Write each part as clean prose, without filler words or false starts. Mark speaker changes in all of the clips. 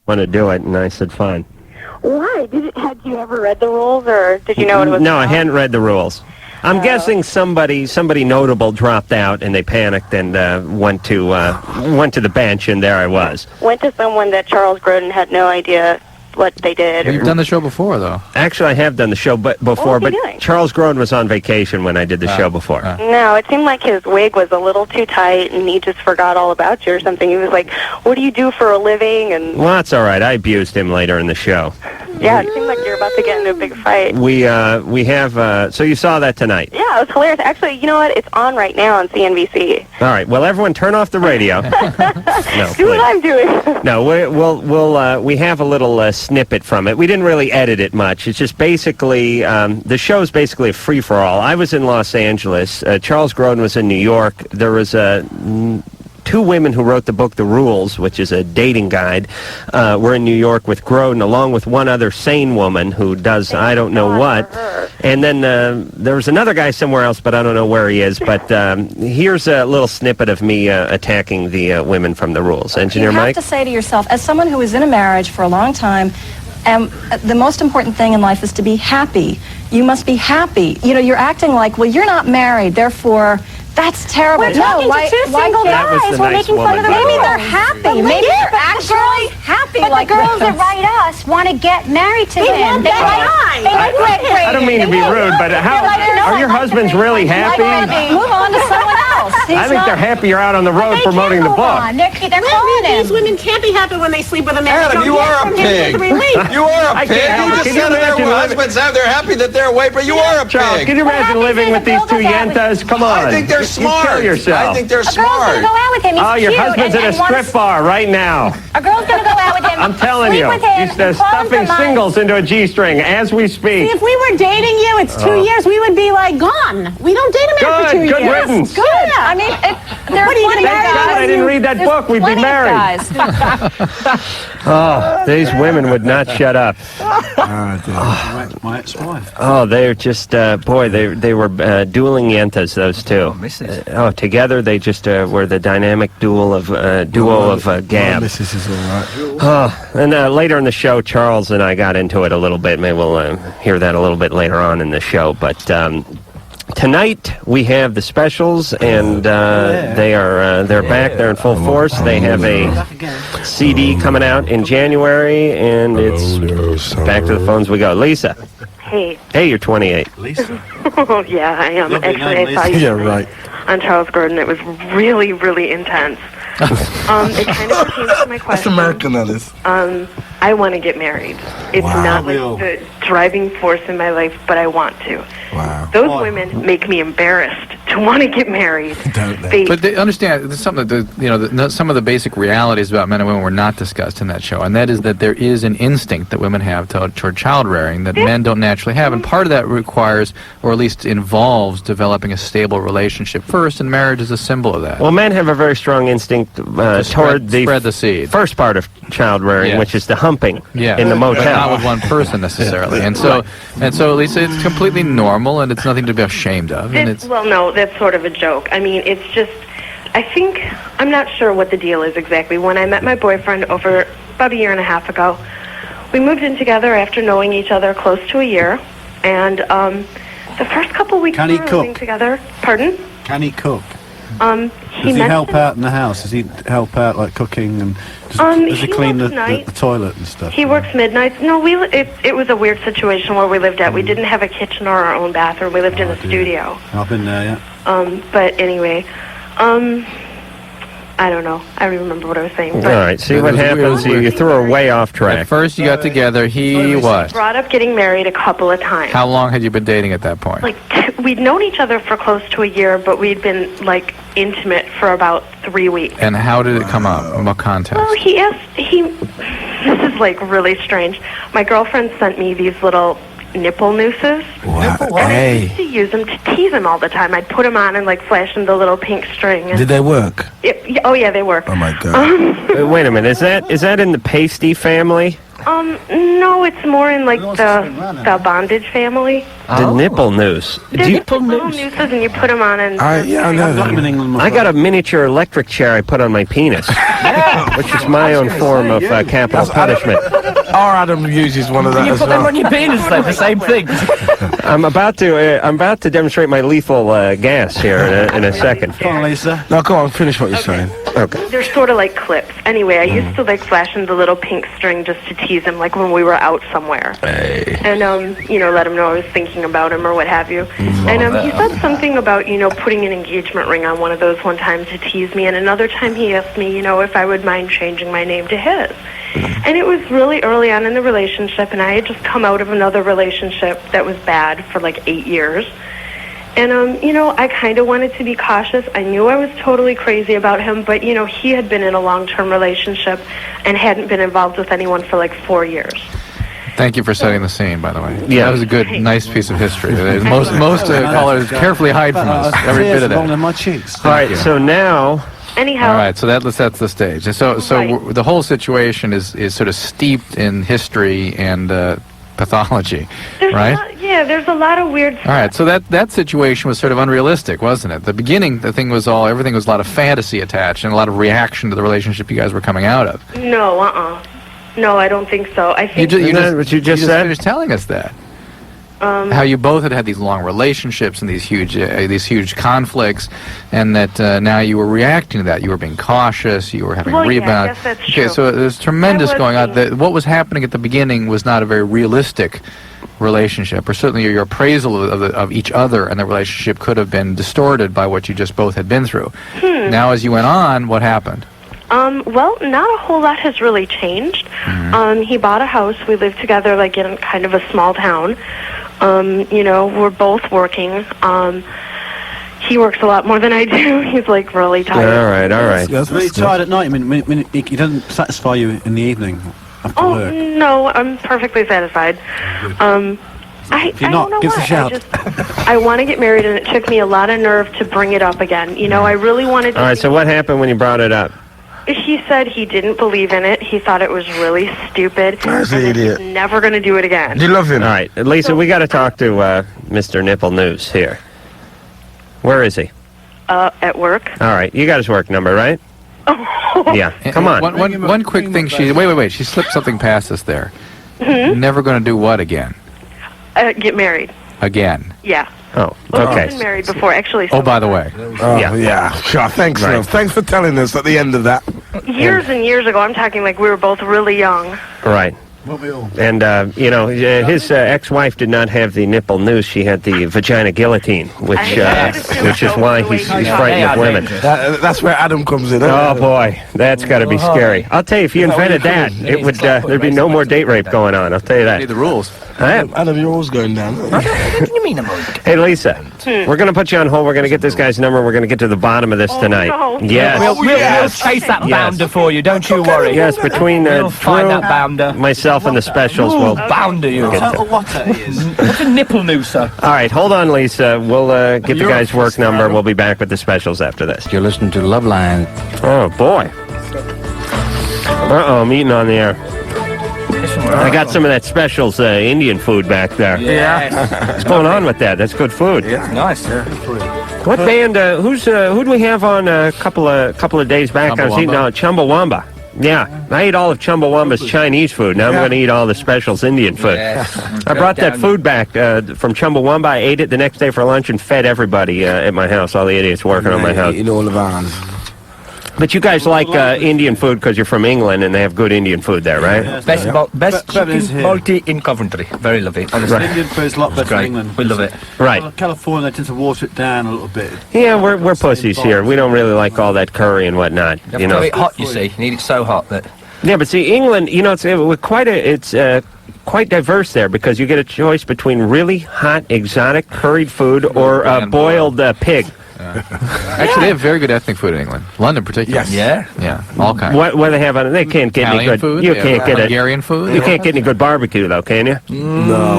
Speaker 1: want to do it, and I said fine.
Speaker 2: Why? Had you ever read the rules, or did you know what it was
Speaker 1: No,
Speaker 2: about?
Speaker 1: I hadn't read the rules. I'm guessing somebody notable dropped out, and they panicked and went to the bench, and there I was.
Speaker 2: Went to someone that Charles Grodin had no idea what they did.
Speaker 3: You've done the show before, though.
Speaker 1: Actually, I have done the show before, but Charles Grodin was on vacation when I did the show before.
Speaker 2: No, it seemed like his wig was a little too tight, and he just forgot all about you or something. He was like, "What do you do for a living?" And
Speaker 1: well, that's all right. I abused him later in the show.
Speaker 2: yeah, it seemed like you're about to get into a big fight.
Speaker 1: We have. So you saw that tonight?
Speaker 2: Yeah, it was hilarious. Actually, you know what? It's on right now on CNBC.
Speaker 1: All right. Well, everyone, turn off the radio. No,
Speaker 2: do what I'm doing.
Speaker 1: No, we have a little snippet from it. We didn't really edit it much. It's just basically the show's basically a free for all. I was in Los Angeles. Charles Grodin was in New York. There was two women who wrote the book The Rules, which is a dating guide, were in New York with Grodin, along with one other sane woman who does I don't know what. And then there was another guy somewhere else, but I don't know where he is. But here's a little snippet of me attacking the women from The Rules. Engineer Mike?
Speaker 4: You have to say to yourself, as someone who was in a marriage for a long time, the most important thing in life is to be happy. You must be happy. You know, you're acting like, well, you're not married, therefore... That's terrible.
Speaker 2: We're talking to two single guys. We're making fun of them.
Speaker 4: Maybe they're happy. Maybe they're actually happy.
Speaker 5: But
Speaker 4: like
Speaker 5: the girls that write us want to get married to him.
Speaker 1: I don't mean to be rude, but are your husbands really happy?
Speaker 4: Move on to someone else.
Speaker 1: I think they're happier out on the road promoting the book.
Speaker 5: They're calling him.
Speaker 6: These women can't be happy when they sleep with a man.
Speaker 7: Adam, you are a pig. You are a pig. You just said their husbands they're happy that they're away, but you are a pig.
Speaker 1: Can you imagine living with these two yentas? Come on.
Speaker 7: I think they're smart.
Speaker 1: Kill yourself.
Speaker 7: I think they're
Speaker 5: A girl's
Speaker 7: smart.
Speaker 5: gonna go out with him. He's
Speaker 1: Oh, your
Speaker 5: cute
Speaker 1: husband's
Speaker 5: and
Speaker 1: at a
Speaker 5: wants-
Speaker 1: strip bar right now.
Speaker 5: A girl's gonna go out with him.
Speaker 1: I'm telling
Speaker 5: sleep
Speaker 1: you.
Speaker 5: with him,
Speaker 1: He's
Speaker 5: and call him
Speaker 1: stuffing
Speaker 5: for months.
Speaker 1: singles into a G-string as we speak.
Speaker 6: If we were dating you, it's 2 years, we would be like gone. We don't date a man for 2 years.
Speaker 1: Good riddance.
Speaker 4: Good. I mean, there are plenty of
Speaker 1: Thank God I didn't read that book. We'd be
Speaker 4: plenty of
Speaker 1: married.
Speaker 4: guys.
Speaker 1: Oh, these women would not shut up.
Speaker 8: My ex-wife.
Speaker 1: Oh, they're just, boy, they were dueling yentas, those two. Together they just were the dynamic duo of Gab.
Speaker 8: Mrs. is all right.
Speaker 1: Oh, and later in the show, Charles and I got into it a little bit. Maybe we'll hear that a little bit later on in the show. But tonight we have the specials, and they're back. They're in full force. They have a CD coming out in January, and it's back to the phones we go. Lisa.
Speaker 2: Hey.
Speaker 1: Hey, you're 28.
Speaker 8: Lisa.
Speaker 2: Oh, yeah, I am.
Speaker 8: Lovely
Speaker 2: Actually,
Speaker 8: name,
Speaker 2: I saw
Speaker 8: Lisa.
Speaker 2: you
Speaker 8: Yeah, right.
Speaker 2: on Charles Grodin. It was really, really intense. It kind of pertains to my question.
Speaker 7: That's American, that is.
Speaker 2: I want to get married. It's not like the driving force in my life, but I want to.
Speaker 7: Wow.
Speaker 2: Those women make me embarrassed to want to get married.
Speaker 7: Don't they?
Speaker 3: But they understand there's something that some of the basic realities about men and women were not discussed in that show, and that is that there is an instinct that women have toward child rearing that men don't naturally have, and part of that requires, or at least involves, developing a stable relationship first, and marriage is a symbol of that.
Speaker 1: Well, men have a very strong instinct toward
Speaker 3: spread the seed.
Speaker 1: First part of child rearing, which is the humping in the motel.
Speaker 3: But not with one person necessarily. And so Lisa, it's completely normal, and it's nothing to be ashamed of. And
Speaker 2: Well, no, that's sort of a joke. I mean, it's just, I'm not sure what the deal is exactly. When I met my boyfriend over about a year and a half ago, we moved in together after knowing each other close to a year, and the first couple weeks we were living together. Pardon?
Speaker 8: Can he cook?
Speaker 2: Does
Speaker 8: he help out in the house? Does he help out, like cooking, and does he clean the toilet and stuff?
Speaker 2: He works midnights. No, it was a weird situation where we lived at. We didn't have a kitchen or our own bathroom. We lived in a studio.
Speaker 8: I've been there, yeah.
Speaker 2: But anyway, I don't know. I don't remember what I was saying. But
Speaker 1: all right, see what happens. You threw her way off track.
Speaker 3: At first, you got together. He what?
Speaker 2: Brought up getting married a couple of times.
Speaker 3: How long had you been dating at that point?
Speaker 2: Like, we'd known each other for close to a year, but we'd been, like, intimate for about 3 weeks.
Speaker 3: And how did it come up? In what context?
Speaker 2: Well, this is, like, really strange. My girlfriend sent me these little nipple nooses.
Speaker 7: Wow.
Speaker 2: And I used to use them to tease him all the time. I'd put them on and, like, flash them the little pink string. And
Speaker 7: Did they work?
Speaker 2: Oh, yeah, they work.
Speaker 7: Oh, my God.
Speaker 1: Wait a minute. Is that in the pasty family?
Speaker 2: No, it's more in, like, the bondage family.
Speaker 1: The nipple noose.
Speaker 2: Little nooses, and you put them on and...
Speaker 7: I know that.
Speaker 1: I got a miniature electric chair I put on my penis. which is my own form of capital punishment.
Speaker 7: Our Adam uses one of that.
Speaker 9: You
Speaker 7: as
Speaker 9: put
Speaker 7: well.
Speaker 9: them on your penis, then the same thing.
Speaker 1: I'm about to demonstrate my lethal gas here in a second.
Speaker 8: Come on, Lisa.
Speaker 7: No, go on, finish what you're saying.
Speaker 1: Okay.
Speaker 2: They're sort of like clips. Anyway, I used to like flash him the little pink string just to tease him, like when we were out somewhere. And, let him know I was thinking about him or what have you. And he said something about, putting an engagement ring on one of those one time to tease me. And another time he asked me, if I would mind changing my name to his. And it was really early on in the relationship, and I had just come out of another relationship that was bad for like 8 years. And, I kind of wanted to be cautious. I knew I was totally crazy about him, but, he had been in a long-term relationship and hadn't been involved with anyone for like 4 years.
Speaker 3: Thank you for setting the scene, by the way.
Speaker 1: Yeah.
Speaker 3: That was a good, nice piece of history. Most callers carefully hide from us every bit of that.
Speaker 8: My cheeks.
Speaker 1: All right, so now...
Speaker 2: Anyhow.
Speaker 3: All right, so that sets the stage. So
Speaker 2: Right.
Speaker 3: the whole situation is sort of steeped in history and pathology, right?
Speaker 2: There's a lot of weird stuff.
Speaker 3: All right, so that situation was sort of unrealistic, wasn't it? The beginning, everything was a lot of fantasy attached and a lot of reaction to the relationship you guys were coming out of.
Speaker 2: No, No, I don't think so. I think
Speaker 1: Isn't that what you just said?
Speaker 3: finished telling us that. How you both had these long relationships and these huge conflicts, and that now you were reacting to that. You were being cautious. You were having a rebound.
Speaker 2: I guess that's
Speaker 3: Okay,
Speaker 2: true.
Speaker 3: so there's tremendous
Speaker 2: I was
Speaker 3: going on.
Speaker 2: being-
Speaker 3: What was happening at the beginning was not a very realistic relationship, or certainly your appraisal of each other and the relationship could have been distorted by what you just both had been through. Now, as you went on, what happened?
Speaker 2: Well, not a whole lot has really changed. He bought a house. We live together, like in kind of a small town. We're both working. He works a lot more than I do. He's like really tired.
Speaker 1: All right.
Speaker 8: It's really tired at night. I mean, when he doesn't satisfy you in the evening after work.
Speaker 2: No, I'm perfectly satisfied. I
Speaker 8: you're not,
Speaker 2: don't know
Speaker 8: give us a
Speaker 2: what.
Speaker 8: shout.
Speaker 2: I want to get married, and it took me a lot of nerve to bring it up again. I really wanted to.
Speaker 1: All right, so what happened when you brought it up?
Speaker 2: He said he didn't believe in it. He thought it was really stupid.
Speaker 7: That's
Speaker 2: and
Speaker 7: the
Speaker 2: that he's
Speaker 7: idiot.
Speaker 2: never going to do it again.
Speaker 7: Do you love him?
Speaker 1: All right, Lisa, we got to talk to Mr. Nipple News here. Where is he?
Speaker 2: At work.
Speaker 1: All right, you got his work number, right? Yeah, come on.
Speaker 3: One quick thing. Wait. She slipped something past us there. Never going to do what again?
Speaker 2: Get married.
Speaker 3: Again.
Speaker 2: Yeah.
Speaker 1: Oh,
Speaker 2: Well,
Speaker 1: okay.
Speaker 2: I've been married before, actually.
Speaker 3: Oh, by the way.
Speaker 7: Oh,
Speaker 1: Yeah.
Speaker 7: yeah. Sure. Thanks,
Speaker 1: Right.
Speaker 7: love. Thanks for telling us at the end of that.
Speaker 2: Years and years ago, I'm talking like we were both really young.
Speaker 1: Right. And, his ex-wife did not have the nipple noose. She had the vagina guillotine, which is why he's frightened of women.
Speaker 7: That's where Adam comes in.
Speaker 1: Oh, boy. That's got to be scary. I'll tell you, if you invented that, it would there'd be no more date rape going on. I'll tell you
Speaker 3: Need
Speaker 1: that.
Speaker 3: the rules.
Speaker 7: Adam, you're always going down.
Speaker 9: What do you mean,
Speaker 1: Hey, Lisa, we're going to put you on hold. We're going to get this guy's number. We're going to get to the bottom of this tonight.
Speaker 2: no.
Speaker 1: Yes.
Speaker 9: We'll chase that bounder for you, don't you worry.
Speaker 1: Yes, between
Speaker 9: We'll find
Speaker 1: Drew,
Speaker 9: that bounder.
Speaker 1: myself, and the specials, we'll...
Speaker 9: Bounder you.
Speaker 8: What it is.
Speaker 9: What's a nipple nooser?
Speaker 1: All right, hold on, Lisa. We'll get the guy's work number. We'll be back with the specials after this.
Speaker 10: You're listening to Loveline.
Speaker 1: Oh, boy. Uh-oh, I'm eating on the air. I got some of that specials Indian food back there.
Speaker 9: Yeah.
Speaker 1: What's going on with that? That's good food.
Speaker 9: Nice.
Speaker 1: What band, who'd we have on a couple of days back? I was eating Chumbawamba. Yeah, I ate all of Chumbawamba's Chinese food. Now I'm going to eat all the specials Indian food. I brought that food back from Chumbawamba. I ate it the next day for lunch and fed everybody at my house, all the idiots working on my house.
Speaker 7: Eating all of ours.
Speaker 1: But you guys like Indian food because you're from England and they have good Indian food there, right?
Speaker 9: Best
Speaker 8: Bevan's
Speaker 9: chicken
Speaker 8: here.
Speaker 9: multi in Coventry. Very lovely. Honestly.
Speaker 8: Indian food's a lot better than England.
Speaker 9: We love it.
Speaker 1: Right.
Speaker 8: California, they tend to water it down a little bit.
Speaker 1: Yeah, we're pussies here. We don't really like all that curry and whatnot.
Speaker 9: You have to have it hot, you see. You need it so hot that...
Speaker 1: Yeah, but see, England, it's quite diverse there because you get a choice between really hot, exotic curried food or boiled pig.
Speaker 3: Actually, they have very good ethnic food in England. London, particularly.
Speaker 9: Yeah.
Speaker 3: Yeah, all kinds.
Speaker 1: What do they have on it? They can't get
Speaker 3: Italian
Speaker 1: any good
Speaker 3: food.
Speaker 1: You
Speaker 3: they
Speaker 1: can't
Speaker 3: have
Speaker 1: get
Speaker 3: Hungarian food.
Speaker 1: You can't get any good barbecue though, can you?
Speaker 9: No.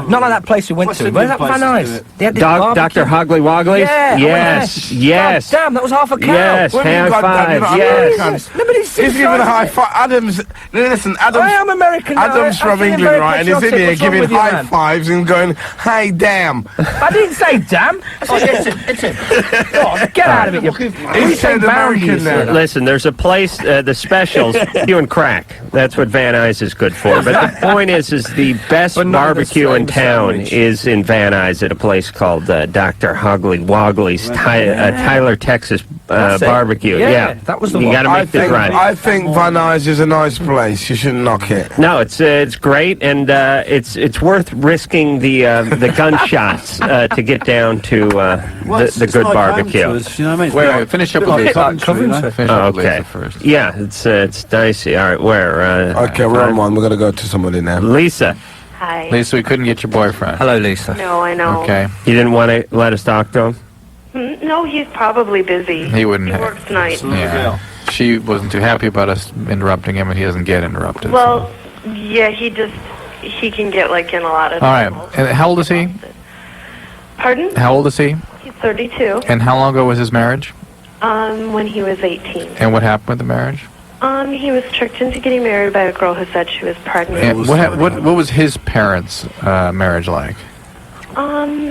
Speaker 9: Not like that place we went to. Where's that Van Nuys? They had this
Speaker 1: Dr. Hoggly Woggly?
Speaker 9: Yeah.
Speaker 1: Yes. Yes.
Speaker 9: God damn, that was half a cow.
Speaker 1: Yes.
Speaker 7: What do you mean,
Speaker 1: High
Speaker 7: goddamn, you're
Speaker 1: five.
Speaker 7: not
Speaker 1: Yes.
Speaker 7: American?
Speaker 9: Nobody's
Speaker 7: He's giving a high five. Adam's... Listen, Adam's...
Speaker 9: I am American.
Speaker 7: Adam's from England, right? And he's in here giving high fives and going, hey, damn.
Speaker 9: I didn't say damn. I said, it's him. Oh, get out of it.
Speaker 10: He said American there.
Speaker 1: Listen, there's a place, the specials, you and crack. That's what Van Nuys is good for. But the point is the best barbecue in town is in Van Nuys at a place called Dr. Hoggly Woggly's Tyler, Texas barbecue. Yeah,
Speaker 9: that was the
Speaker 1: You
Speaker 9: one.
Speaker 1: got to make this right.
Speaker 10: I think Van Nuys is a nice place. You shouldn't knock it.
Speaker 1: No, it's great, and it's worth risking the gunshots to get down to the good barbecue.
Speaker 8: You know what I mean?
Speaker 3: Wait, finish up with Lisa. Finish up with
Speaker 1: Okay.
Speaker 3: Lisa first.
Speaker 1: Yeah, it's dicey. All right, where?
Speaker 10: Okay, we're on one. We're going to go to somebody now.
Speaker 1: Lisa.
Speaker 2: Hi.
Speaker 3: Lisa, we couldn't get your boyfriend.
Speaker 9: Hello, Lisa.
Speaker 2: No, I know.
Speaker 3: Okay.
Speaker 1: You didn't want to let us talk to him?
Speaker 2: No, he's probably busy.
Speaker 3: He wouldn't
Speaker 2: He
Speaker 3: have.
Speaker 2: works nights.
Speaker 3: Yeah. She wasn't too happy about us interrupting him, and he doesn't get interrupted.
Speaker 2: Well, yeah, he can get like in a lot of
Speaker 3: All right.
Speaker 2: trouble.
Speaker 3: And how old is he?
Speaker 2: Pardon?
Speaker 3: How old is he?
Speaker 2: He's 32.
Speaker 3: And how long ago was his marriage?
Speaker 2: When he was 18.
Speaker 3: And what happened with the marriage?
Speaker 2: He was tricked into getting married by a girl who said she was pregnant.
Speaker 3: And what was his parents' marriage like?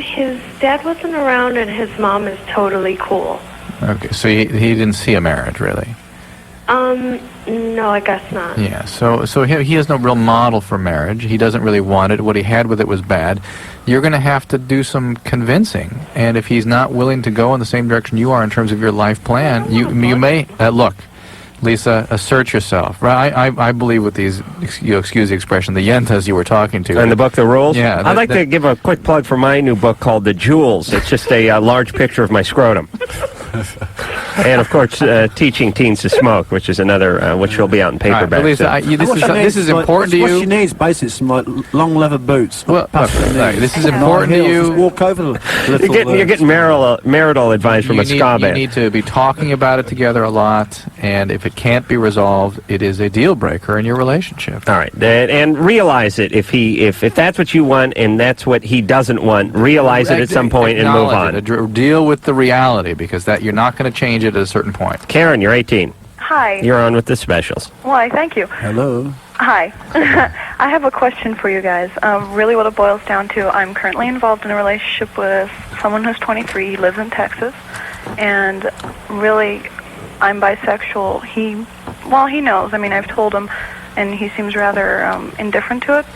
Speaker 2: His dad wasn't around, and his mom is totally cool.
Speaker 3: Okay, so he didn't see a marriage, really.
Speaker 2: No, I guess not.
Speaker 3: Yeah, so he has no real model for marriage. He doesn't really want it. What he had with it was bad. You're going to have to do some convincing, and if he's not willing to go in the same direction you are in terms of your life plan, you may look. Lisa, assert yourself. Right? I believe with these, you excuse the expression, the yentas you were talking to.
Speaker 1: And the book, The Rules?
Speaker 3: Yeah.
Speaker 1: I'd like to give a quick plug for my new book called The Jewels. It's just a large picture of my scrotum. And, of course, teaching teens to smoke, which is another, which will be out in paperback.
Speaker 3: Lisa, this is important to you.
Speaker 8: What she needs, basically, some long leather boots.
Speaker 3: Well, this is important to you.
Speaker 8: Just walk over the little,
Speaker 1: You're getting marital advice from a ska
Speaker 3: You
Speaker 1: band.
Speaker 3: need to be talking about it together a lot, and if it can't be resolved, it is a deal breaker in your relationship.
Speaker 1: All right, and realize it if that's what you want and that's what he doesn't want. Realize it at some point and move on.
Speaker 3: Deal with the reality, because that you're not going to change it at a certain point.
Speaker 1: Karen, you're 18.
Speaker 11: Hi.
Speaker 1: You're on with the specials.
Speaker 11: Why, thank you.
Speaker 8: Hello.
Speaker 11: Hi. I have a question for you guys. Really what it boils down to, I'm currently involved in a relationship with someone who's 23. He lives in Texas. And really, I'm bisexual. He knows. I mean, I've told him, and he seems rather indifferent to it.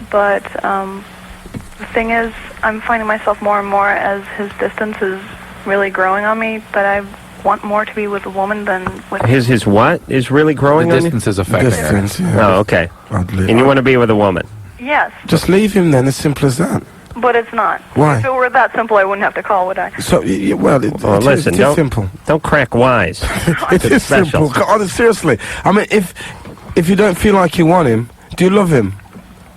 Speaker 11: But the thing is, I'm finding myself more and more as his distance is really growing on me, that I want more to be with a woman than with
Speaker 1: His what is really growing
Speaker 3: The
Speaker 1: on you?
Speaker 3: distance is affecting
Speaker 10: Distance,
Speaker 3: it.
Speaker 10: yeah.
Speaker 1: Oh, okay. And you want to be with a woman?
Speaker 11: Yes,
Speaker 10: Just leave him then, as simple as that.
Speaker 11: but it's not.
Speaker 10: Why?
Speaker 11: If it were that simple, I wouldn't have to call, would I?
Speaker 10: So,
Speaker 1: Listen,
Speaker 10: it is simple.
Speaker 1: Don't crack wise.
Speaker 10: It is simple.
Speaker 1: Special.
Speaker 10: Seriously. I mean, if you don't feel like you want him, do you love him?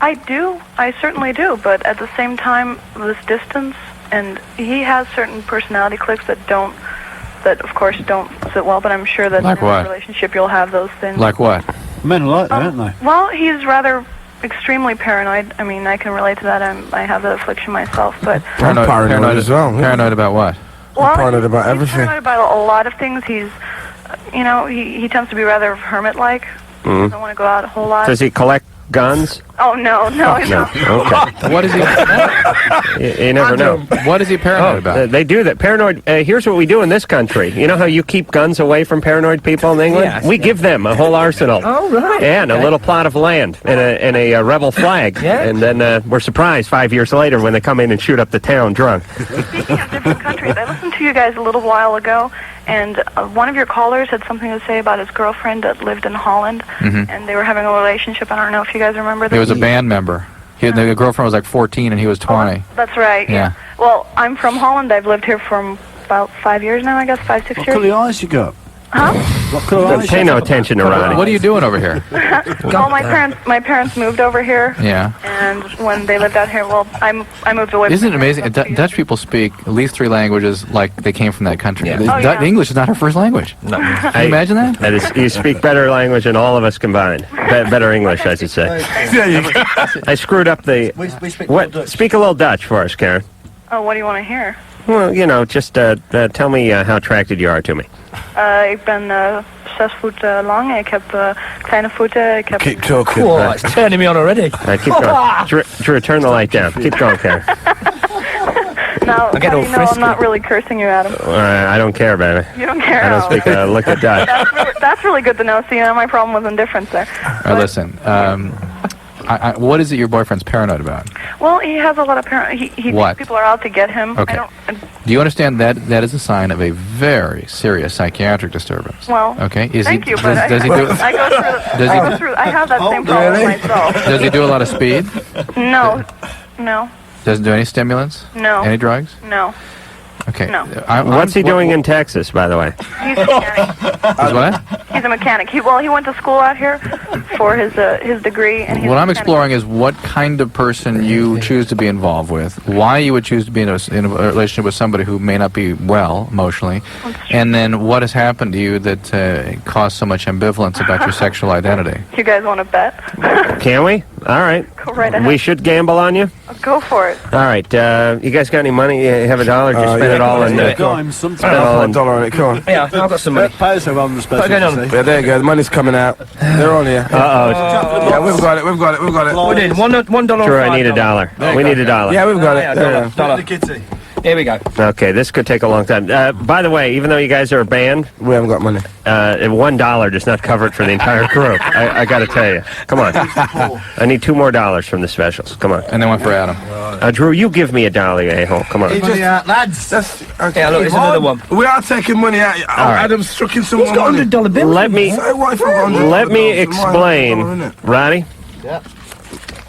Speaker 11: I do. I certainly do. But at the same time, this distance, and he has certain personality cliques that of course, don't sit well. But I'm sure that
Speaker 3: Like
Speaker 11: in
Speaker 3: what?
Speaker 11: a relationship you'll have those things.
Speaker 3: Like what?
Speaker 8: Men are like that, aren't they?
Speaker 11: Well, he's rather extremely paranoid. I mean, I can relate to that. I have that affliction myself. But
Speaker 10: I'm paranoid as well.
Speaker 3: Paranoid about what?
Speaker 11: well,
Speaker 10: paranoid about
Speaker 11: he's
Speaker 10: everything.
Speaker 11: paranoid about a lot of things. He's, he tends to be rather hermit-like. Doesn't want to go out a whole lot.
Speaker 1: Does he collect guns?
Speaker 11: Oh no, he's
Speaker 1: No.
Speaker 11: not.
Speaker 1: Okay.
Speaker 3: What is he?
Speaker 1: You never know.
Speaker 3: What is he paranoid about?
Speaker 1: They do that. Paranoid. Here's what we do in this country. You know how you keep guns away from paranoid people in England?
Speaker 9: Yes.
Speaker 1: We give them a whole arsenal.
Speaker 9: Oh, right.
Speaker 1: Yeah, and a little plot of land and a rebel flag.
Speaker 9: Yeah.
Speaker 1: And then we're surprised 5 years later when they come in and shoot up the town drunk.
Speaker 11: Speaking of different countries, I listened to you guys a little while ago, and one of your callers had something to say about his girlfriend that lived in Holland, and they were having a relationship. I don't know if you guys remember that.
Speaker 3: He was a band member. The girlfriend was like 14 and he was 20.
Speaker 11: That's right.
Speaker 3: Yeah.
Speaker 11: Well, I'm from Holland. I've lived here for about 5 years now, I guess, 5, 6
Speaker 8: What
Speaker 11: years.
Speaker 8: colour eyes you got?
Speaker 11: Huh?
Speaker 8: What colour eyes
Speaker 1: Pay
Speaker 8: you
Speaker 1: no
Speaker 8: got?
Speaker 1: attention to Ronnie.
Speaker 3: What are you doing over here?
Speaker 11: Well, my parents moved over here.
Speaker 3: Yeah.
Speaker 11: And when they lived out here, well, I moved away.
Speaker 3: Isn't it
Speaker 11: from
Speaker 3: amazing?
Speaker 11: about 2 years
Speaker 3: Dutch
Speaker 11: ago.
Speaker 3: people speak at least 3 languages like they came from that country.
Speaker 9: Yeah.
Speaker 11: Oh, yeah.
Speaker 3: English is not her first language.
Speaker 9: No.
Speaker 3: Can you imagine that?
Speaker 1: That is, you speak better language than all of us combined. Better English, I should say.
Speaker 10: There you go.
Speaker 1: I screwed up the...
Speaker 9: We speak
Speaker 1: What?
Speaker 9: Dutch.
Speaker 1: Speak a little Dutch for us, Karen.
Speaker 11: Oh, what do you want to hear?
Speaker 1: Well, just tell me how attracted you are to me.
Speaker 11: Ik ben 6 voet lang. Ik heb kleine voeten. Ik heb...
Speaker 10: Keep talking.
Speaker 9: Oh, it's turning me on already.
Speaker 1: Keep going. Drew, turn the light down. Keep going, Karen.
Speaker 11: Now,
Speaker 9: I get
Speaker 11: how
Speaker 9: all
Speaker 11: do you know
Speaker 9: frisky.
Speaker 11: I'm not really cursing you, Adam?
Speaker 1: I don't care, baby.
Speaker 11: You don't care
Speaker 1: I don't
Speaker 11: at all.
Speaker 1: speak liquid Dutch.
Speaker 11: That's really good to know. See, my problem was indifference there.
Speaker 3: All right, listen. What is it your boyfriend's paranoid about?
Speaker 11: Well, he has a lot of parents. He
Speaker 3: What?
Speaker 11: thinks people are out to get him.
Speaker 3: Okay. Do you understand that that is a sign of a very serious psychiatric disturbance?
Speaker 11: Well,
Speaker 3: okay.
Speaker 11: Thank you, but
Speaker 3: does he do?
Speaker 11: I go through. I have that same problem myself.
Speaker 3: Does he do a lot of speed?
Speaker 11: No.
Speaker 3: Doesn't do any stimulants?
Speaker 11: No.
Speaker 3: Any drugs?
Speaker 11: No.
Speaker 3: Okay.
Speaker 11: No.
Speaker 1: What's he doing in Texas, by the way?
Speaker 11: He's a mechanic.
Speaker 3: He's what?
Speaker 11: He's a mechanic. He went to school out here for his degree, and he's
Speaker 3: What
Speaker 11: a
Speaker 3: I'm
Speaker 11: mechanic.
Speaker 3: exploring is what kind of person you choose to be involved with, why you would choose to be in a relationship with somebody who may not be well emotionally, and then what has happened to you that caused so much ambivalence about your sexual identity.
Speaker 11: You guys want to bet?
Speaker 1: Can we? All right.
Speaker 11: Go right ahead.
Speaker 1: We should gamble on you?
Speaker 11: Go for it.
Speaker 1: All right. You guys got any money? You have $1? Just spend it all in...
Speaker 10: Spend $1 on it, come on.
Speaker 9: Yeah, I've got some money.
Speaker 8: Pay us on the special.
Speaker 10: Yeah, there you go. The money's coming out. They're on here.
Speaker 1: Uh-oh.
Speaker 10: Yeah, we've got it.
Speaker 9: What did $1 or
Speaker 1: Drew, I need
Speaker 9: $5?
Speaker 1: $1. We need $1.
Speaker 10: Yeah, we've got it.
Speaker 9: Yeah, dollar.
Speaker 8: Kitty.
Speaker 9: Here we go.
Speaker 1: Okay, this could take a long time. By the way, even though you guys are a band,
Speaker 10: We haven't got money.
Speaker 1: $1 does not cover it for the entire group. I got to tell you. Come on. I need $2 more from the specials. Come on.
Speaker 3: And then one for Adam.
Speaker 1: Drew, you give me $1, you a-hole. Come on.
Speaker 8: Money out, lads.
Speaker 10: Okay.
Speaker 9: Yeah, look, there's another one.
Speaker 10: We are taking money out.
Speaker 1: right.
Speaker 10: Adam's struck in some
Speaker 9: He's
Speaker 10: more
Speaker 9: got
Speaker 10: money.
Speaker 9: $100 bills.
Speaker 1: Let me
Speaker 10: So what if I've got $100?
Speaker 1: let me
Speaker 10: Why have I got
Speaker 1: explain,
Speaker 10: $100?
Speaker 1: Roddy.
Speaker 8: Yeah.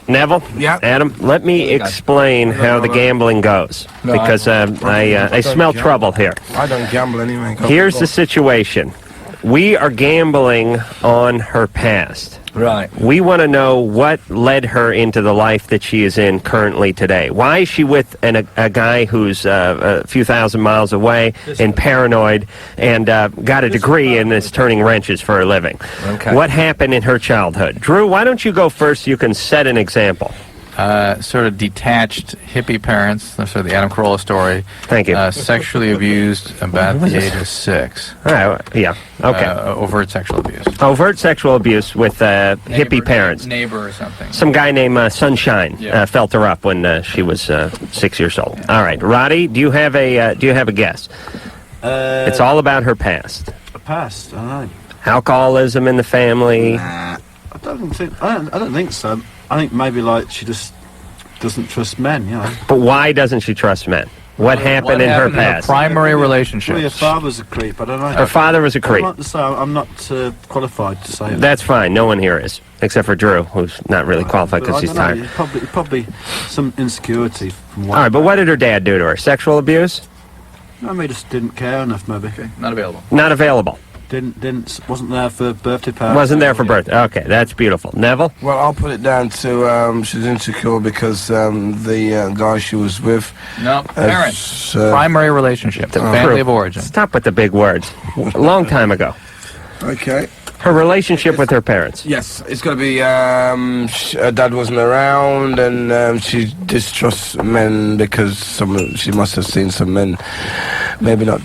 Speaker 1: Neville,
Speaker 10: Yeah.
Speaker 1: Adam, let me explain how the gambling goes, because I smell trouble here.
Speaker 10: I don't gamble anyway.
Speaker 1: Here's the situation. We are gambling on her past.
Speaker 9: Right.
Speaker 1: We want to know what led her into the life that she is in currently today. Why is she with a guy who's a few thousand miles away and paranoid and got a degree and is turning wrenches for a living?
Speaker 9: Okay.
Speaker 1: What happened in her childhood? Drew, why don't you go first? You can set an example.
Speaker 3: Sort of detached hippie parents. That's sort of the Adam Carolla story.
Speaker 1: Thank you.
Speaker 3: Sexually abused about the age of 6.
Speaker 1: All right, yeah, okay.
Speaker 3: Overt sexual abuse.
Speaker 1: Overt sexual abuse with hippie parents.
Speaker 3: Neighbor or something.
Speaker 1: Some guy named Sunshine felt her up when she was 6 years old. All right, Roddy, do you have a guess? It's all about her past.
Speaker 8: Past, I don't know.
Speaker 1: Alcoholism in the family.
Speaker 8: I don't think so. I think maybe like she just doesn't trust men, you know.
Speaker 1: But why doesn't she trust men? What happened in her past?
Speaker 3: Primary relationship.
Speaker 8: Well, your father's a creep. I don't know.
Speaker 1: Her father was a creep.
Speaker 8: I'm not qualified to say that.
Speaker 1: That's fine. No one here is, except for Drew, who's not really qualified because he's tired.
Speaker 8: Probably some insecurity from
Speaker 1: All right, but what did her dad do to her? Sexual abuse?
Speaker 8: I mean, just didn't care enough, maybe. Okay.
Speaker 3: Not available.
Speaker 1: Not available.
Speaker 8: Wasn't there for birthday party.
Speaker 1: Wasn't there for birthday. Okay, that's beautiful. Neville?
Speaker 10: Well, I'll put it down to she's insecure because the guy she was with.
Speaker 3: No, parents. Primary relationship. The family of origin.
Speaker 1: Stop with the big words. A long time ago.
Speaker 10: Okay.
Speaker 1: Her relationship with her parents.
Speaker 10: Yes, it's got to be. Her dad wasn't around, and she distrusts men because she must have seen some men, maybe not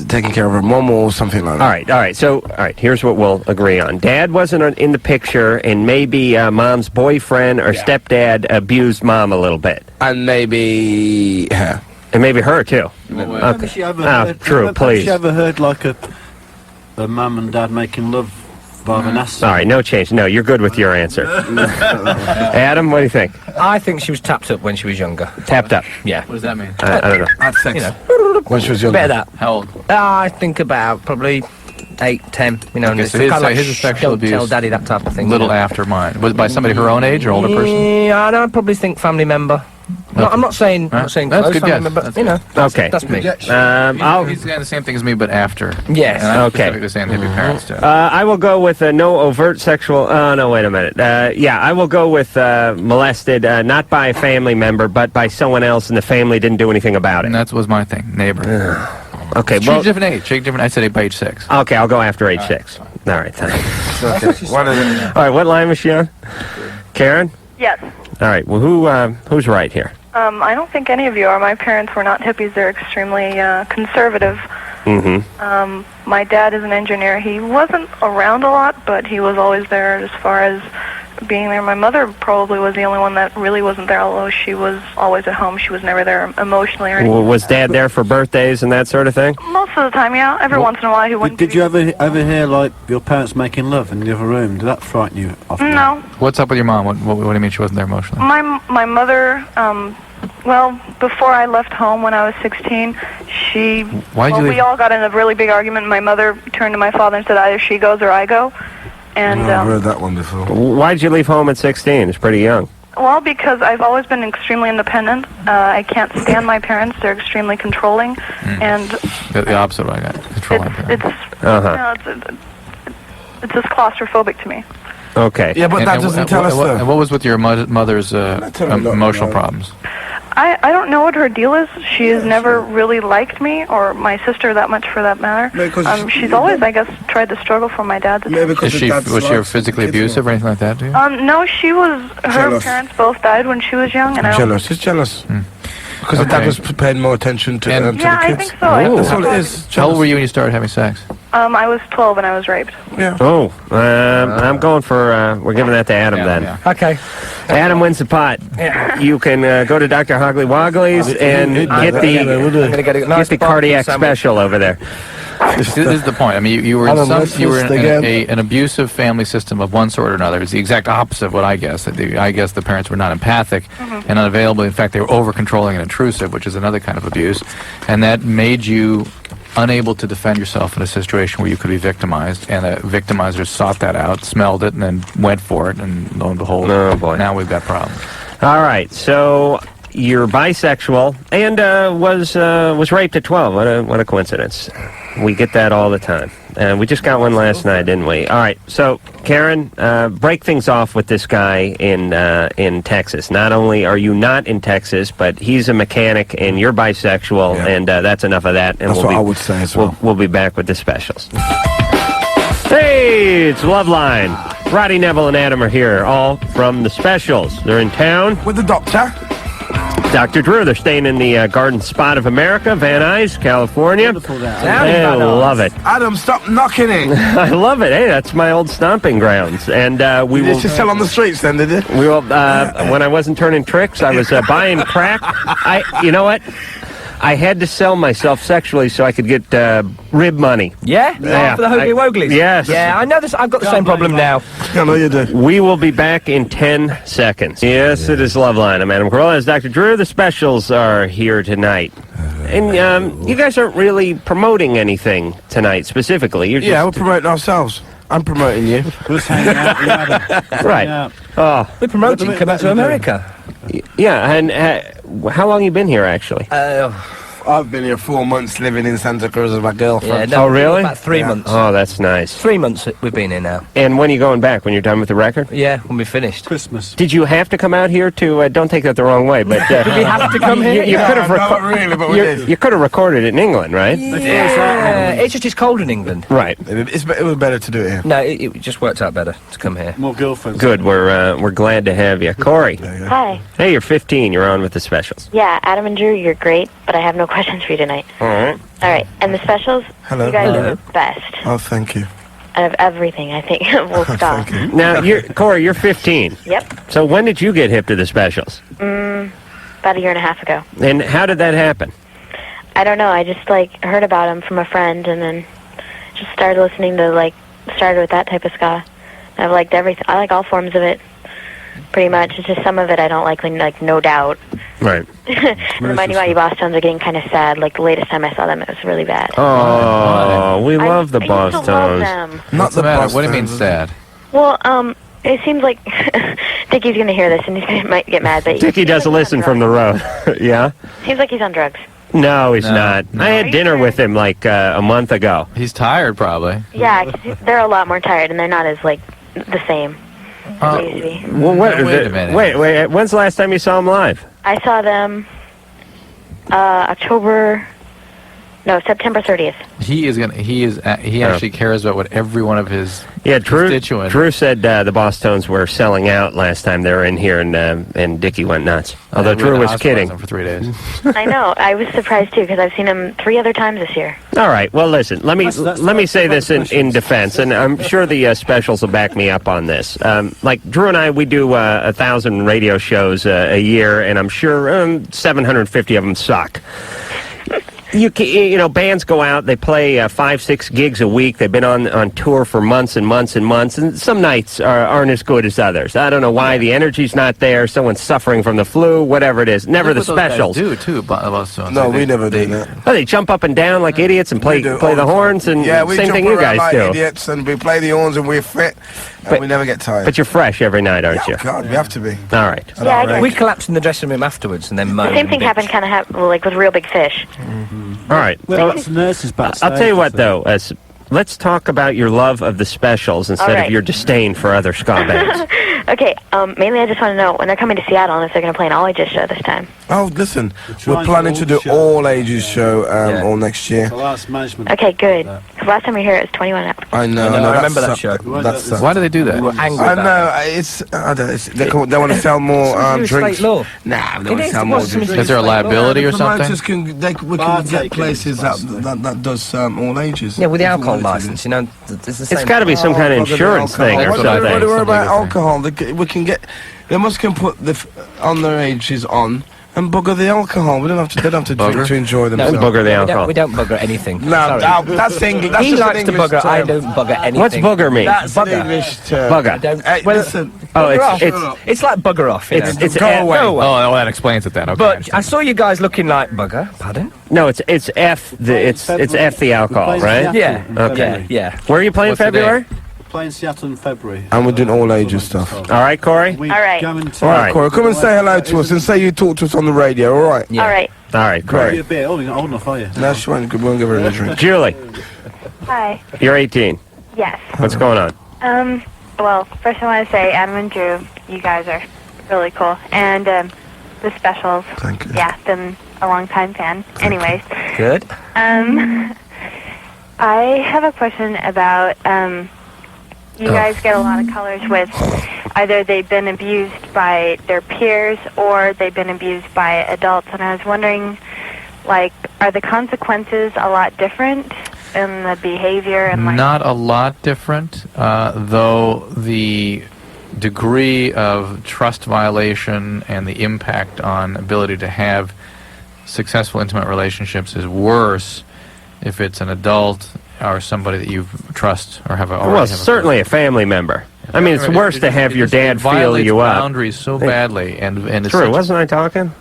Speaker 10: taking care of her mom or something like that.
Speaker 1: All right. So, here's what we'll agree on. Dad wasn't in the picture, and maybe mom's boyfriend or stepdad abused mom a little bit.
Speaker 10: And maybe her.
Speaker 1: And maybe her, too.
Speaker 8: Maybe she overheard,
Speaker 1: True, please.
Speaker 8: She overheard like a mum and dad making love via an ass.
Speaker 1: All right, no change. No, you're good with your answer. Adam, what do you think?
Speaker 9: I think she was tapped up when she was younger.
Speaker 1: Tapped up?
Speaker 9: Yeah.
Speaker 3: What does that mean?
Speaker 1: I don't know.
Speaker 10: Had sex.
Speaker 9: You know.
Speaker 10: When she was younger.
Speaker 9: Better that.
Speaker 3: How old?
Speaker 9: I think about probably 8, 10. You know,
Speaker 3: Okay,
Speaker 9: it's
Speaker 3: so
Speaker 9: kind of like
Speaker 3: his sexual
Speaker 9: don't
Speaker 3: abuse.
Speaker 9: tell daddy, that type of thing.
Speaker 3: Little after mine. Was it by somebody her own age or older person?
Speaker 9: Yeah, I'd probably think family member. No, I'm not saying
Speaker 3: That's
Speaker 9: close
Speaker 3: good
Speaker 9: family
Speaker 3: guess.
Speaker 9: member,
Speaker 3: That's
Speaker 9: you know.
Speaker 1: Okay.
Speaker 9: That's me.
Speaker 3: He's got the same thing as me, but after.
Speaker 9: Yes.
Speaker 3: And I'm
Speaker 1: Okay.
Speaker 3: specifically saying hippie parents too.
Speaker 1: I will go with no overt sexual... Oh, no, wait a minute. I will go with molested, not by a family member, but by someone else, and the family didn't do anything about it.
Speaker 3: And that was my thing. Neighbor.
Speaker 1: Okay,
Speaker 3: Choose
Speaker 1: well...
Speaker 3: a different age. Choose different. I said by age 6.
Speaker 1: Okay, I'll go after age 6. All right, thanks.
Speaker 10: Okay. What is it?
Speaker 1: All right, what line was she on? Karen?
Speaker 11: Yes.
Speaker 1: All right, well, who's right here?
Speaker 11: I don't think any of you are. My parents were not hippies. They're extremely conservative.
Speaker 1: Mm-hmm.
Speaker 11: My dad is an engineer. He wasn't around a lot, but he was always there as far as being there. My mother probably was the only one that really wasn't there, although she was always at home. She was never there emotionally or anything.
Speaker 1: Was Dad there for birthdays and that sort of thing?
Speaker 11: Most of the time, yeah. Every once in a while he wouldn't.
Speaker 8: Did you ever hear, like, your parents making love in the other room? Did that frighten you?
Speaker 11: No.
Speaker 3: What's up with your mom? What do you mean she wasn't there emotionally?
Speaker 11: My mother, well, before I left home when I was 16, we all got in a really big argument. My mother turned to my father and said, either she goes or I go. And
Speaker 10: I've heard that one before.
Speaker 1: Why'd you leave home at 16? It's pretty young.
Speaker 11: Well, because I've always been extremely independent. I can't stand my parents. They're extremely controlling. And
Speaker 3: the opposite of what I got. Controlling parents.
Speaker 11: It's just claustrophobic to me.
Speaker 1: Okay.
Speaker 10: Yeah, but that doesn't tell us though.
Speaker 3: And what was with your mother's emotional problems?
Speaker 11: I don't know what her deal is. She has never really liked me, or my sister that much for that matter. She's always, I guess, tried to struggle for my dad.
Speaker 3: Was she physically abusive or anything like that to you?
Speaker 11: No, she was. Her parents both died when she was young, and
Speaker 10: jealous. She's jealous. Because the dad was paying more attention to the kids.
Speaker 11: Yeah, I think so.
Speaker 10: That's all it is.
Speaker 3: How old were you when you started having sex?
Speaker 11: I was 12 and I was raped.
Speaker 10: Yeah.
Speaker 1: Oh, I'm going for, we're giving that to Adam then.
Speaker 9: Yeah. Okay.
Speaker 1: Adam wins the pot. You can go to Dr. Hoggly Woggly's and get the cardiac special over there.
Speaker 3: This is the point. I mean, you were in an abusive family system of one sort or another. It's the exact opposite of what I guess. I guess the parents were not empathic and unavailable. In fact, they were over-controlling and intrusive, which is another kind of abuse. And that made you unable to defend yourself in a situation where you could be victimized, and the victimizers sought that out, smelled it, and then went for it, and lo and behold, now we've got problems.
Speaker 1: All right, so you're bisexual and was raped at 12. What a coincidence. We get that all the time. We just got one last night, didn't we? All right, so Karen, break things off with this guy in Texas. Not only are you not in Texas, but he's a mechanic and you're bisexual, and that's enough of that. And
Speaker 10: that's what I would say as well.
Speaker 1: We'll be back with the specials. Hey, it's Loveline. Roddy, Neville, and Adam are here, all from the specials. They're in town
Speaker 10: with the doctor.
Speaker 1: Dr. Drew. They're staying in the Garden Spot of America, Van Nuys, California. I love it.
Speaker 10: Adam, stop knocking it.
Speaker 1: I love it. Hey, that's my old stomping grounds. And we will
Speaker 10: just sell on the streets then, did it?
Speaker 1: We will. When I wasn't turning tricks, I was buying crack. You know what? I had to sell myself sexually so I could get rib money.
Speaker 9: Yeah? For the Hoagie Woglies?
Speaker 1: Yes.
Speaker 9: Yeah, I know this. I've got the same problem now.
Speaker 10: I know you do.
Speaker 1: We will be back in 10 seconds. Yes, it is Loveline. I'm Adam Carolla. As Dr. Drew, the specials are here tonight. And you guys aren't really promoting anything tonight specifically. You're
Speaker 10: we're promoting ourselves. I'm promoting you.
Speaker 8: We're just hanging out together.
Speaker 1: Right. Oh,
Speaker 9: we're promoting Come Back to America.
Speaker 1: Yeah, and how long you been here, actually?
Speaker 10: I've been here 4 months living in Santa Cruz with my girlfriend.
Speaker 9: Yeah, no,
Speaker 1: oh, really?
Speaker 9: About 3 months.
Speaker 1: Oh, that's nice.
Speaker 9: 3 months we've been here now.
Speaker 1: And when are you going back? When you're done with the record?
Speaker 9: Yeah, when we're finished.
Speaker 8: Christmas.
Speaker 1: Did you have to come out here to, don't take that the wrong way, but...
Speaker 9: Did we have to come here?
Speaker 1: You could have
Speaker 10: not really, but we did.
Speaker 1: You could have recorded it in England, right?
Speaker 9: Yeah, it's just it's cold in England.
Speaker 1: Right.
Speaker 10: It was better to do it here.
Speaker 9: No, it just worked out better to come here.
Speaker 8: More girlfriends.
Speaker 1: Good, we're glad to have you. Corey.
Speaker 12: Hi.
Speaker 1: Hey, you're 15, you're on with the specials.
Speaker 12: Yeah, Adam and Drew, you're great, but I have no questions for you tonight.
Speaker 1: All right.
Speaker 12: All right, and the specials,
Speaker 10: Hello.
Speaker 12: you guys are the best.
Speaker 10: Oh, thank you.
Speaker 12: Out of everything, I think. We'll stop.
Speaker 1: Now, Corey, you're 15.
Speaker 12: Yep.
Speaker 1: So when did you get hip to the specials?
Speaker 12: About a year and a half ago.
Speaker 1: And how did that happen?
Speaker 12: I don't know, I just, heard about them from a friend, and then just started listening to, started with that type of ska. I've liked everything. I like all forms of it, pretty much. It's just some of it I don't like, No Doubt.
Speaker 1: Right.
Speaker 12: And the Mighty Mighty Boss Tones are getting kind of sad. The latest time I saw them, it was really bad.
Speaker 1: Oh, we love the Boss
Speaker 12: I used to love
Speaker 1: Tones.
Speaker 12: them.
Speaker 10: Not the Boss
Speaker 3: What do you mean
Speaker 10: Tones.
Speaker 3: sad?
Speaker 12: Well, it seems like Dickie's going to hear this, and he might get mad, but...
Speaker 1: Dickie doesn't listen from the road. Yeah?
Speaker 12: Seems like he's on drugs.
Speaker 1: No, he's not. I had dinner with him a month ago.
Speaker 3: He's tired, probably.
Speaker 12: Yeah, 'cause they're a lot more tired, and they're not as, the same as they used to be.
Speaker 1: Well,
Speaker 3: wait a minute.
Speaker 1: Wait, when's the last time you saw him live?
Speaker 12: I saw them October No, September 30th.
Speaker 3: He actually cares about what every one of his constituents.
Speaker 1: Drew said the Boss Tones were selling out last time they were in here, and Dickie went nuts. Although Drew was kidding.
Speaker 3: For 3 days.
Speaker 12: I know. I was surprised too because I've seen him 3 other times this year.
Speaker 1: All right. Well, listen. Let me say this in defense, and I'm sure the specials will back me up on this. Like Drew and I, we do 1,000 radio shows a year, and I'm sure 750 of them suck. You know, bands go out, they play 5-6 gigs a week. They've been on tour for months and months and months, and some nights aren't as good as others. I don't know why. The energy's not there. Someone's suffering from the flu, whatever it is. Never the specials.
Speaker 3: Do too,
Speaker 10: no, we never do that.
Speaker 1: Oh, they jump up and down like idiots and play the horns, and same thing you guys
Speaker 10: like
Speaker 1: do.
Speaker 10: Idiots, and we play the horns, and we're fit, and we never get tired.
Speaker 1: But you're fresh every night, aren't you?
Speaker 10: God, we have to be.
Speaker 1: All right.
Speaker 12: Yeah,
Speaker 9: We collapsed in the dressing room afterwards, and then
Speaker 12: the same thing happened kind of like with Real Big Fish.
Speaker 1: All right.
Speaker 8: Well, that's nurses backstage.
Speaker 1: I'll tell you what, though. Let's talk about your love of the specials instead of your disdain for other ska bands.
Speaker 12: Okay, mainly I just want to know when they're coming to Seattle and if they're going to play an all-ages show this time.
Speaker 10: Oh, listen, we're planning to do all ages show all next year.
Speaker 12: Okay, good. 'Cause last time we were here, it was 21 and up.
Speaker 10: I know.
Speaker 9: I remember that show.
Speaker 3: Why do they do that?
Speaker 9: We were angry
Speaker 10: I
Speaker 9: about
Speaker 10: know. They want to sell more drinks.
Speaker 9: Law.
Speaker 10: Nah, they want to sell more drinks.
Speaker 3: Is there a liability or something?
Speaker 10: We can get places that does all ages.
Speaker 9: Yeah, with the alcohol license, you know, it's the same.
Speaker 1: It's got to be some kind of insurance thing or
Speaker 10: What
Speaker 1: something.
Speaker 10: do we worry about alcohol? We can get. They must can put the underages on and bugger the alcohol. We don't have to. They don't have to drink to enjoy themselves.
Speaker 1: Don't bugger the alcohol.
Speaker 9: We don't bugger anything.
Speaker 10: No, that's English. That's
Speaker 9: He
Speaker 10: just
Speaker 9: likes
Speaker 10: an
Speaker 9: to
Speaker 10: English
Speaker 9: bugger. I
Speaker 10: term.
Speaker 9: don't bugger anything.
Speaker 1: What's bugger mean?
Speaker 10: That's an
Speaker 9: Bugger.
Speaker 10: English term.
Speaker 1: Bugger.
Speaker 10: Hey,
Speaker 9: Well,
Speaker 10: listen.
Speaker 1: Oh,
Speaker 9: Bugger it's like bugger off. You know.
Speaker 1: it's
Speaker 10: Go away.
Speaker 9: Go away.
Speaker 3: Oh, that explains it then. Okay.
Speaker 9: But I saw you guys looking like bugger. Pardon?
Speaker 1: no, it's F the alcohol, right?
Speaker 9: Yeah.
Speaker 1: Okay.
Speaker 9: Yeah.
Speaker 1: Where are you playing
Speaker 3: What's the
Speaker 1: February?
Speaker 8: Playing Seattle in February.
Speaker 10: And we're doing all ages stuff.
Speaker 1: All right, Corey.
Speaker 8: We
Speaker 12: All right.
Speaker 8: going to
Speaker 10: All right, Corey, come and say hello to us and say you talked to us on the radio. All right.
Speaker 9: Yeah.
Speaker 12: All right.
Speaker 1: All right,
Speaker 8: Give
Speaker 1: Corey.
Speaker 8: you a beer. Oh, you're not old enough, are you?
Speaker 10: No, she won't give her a drink.
Speaker 1: Julie,
Speaker 11: Hi.
Speaker 1: you're 18.
Speaker 11: Yes.
Speaker 1: What's going on?
Speaker 11: Well, first I want to say, Adam and Drew, you guys are really cool. And the specials.
Speaker 10: Thank you.
Speaker 11: Yeah, been a long time fan. Anyways.
Speaker 9: Good.
Speaker 11: I have a question about, you guys get a lot of colors with either they've been abused by their peers or they've been abused by adults. And I was wondering, like, are the consequences a lot different in the behavior? And like,
Speaker 3: Not a lot different, though the degree of trust violation and the impact on ability to have successful intimate relationships is worse if it's an adult or somebody that you trust or have already.
Speaker 1: Well, certainly a family member. I mean, it's worse to have your dad feel you up.
Speaker 3: Boundaries so badly, and it's
Speaker 1: True, wasn't I talking?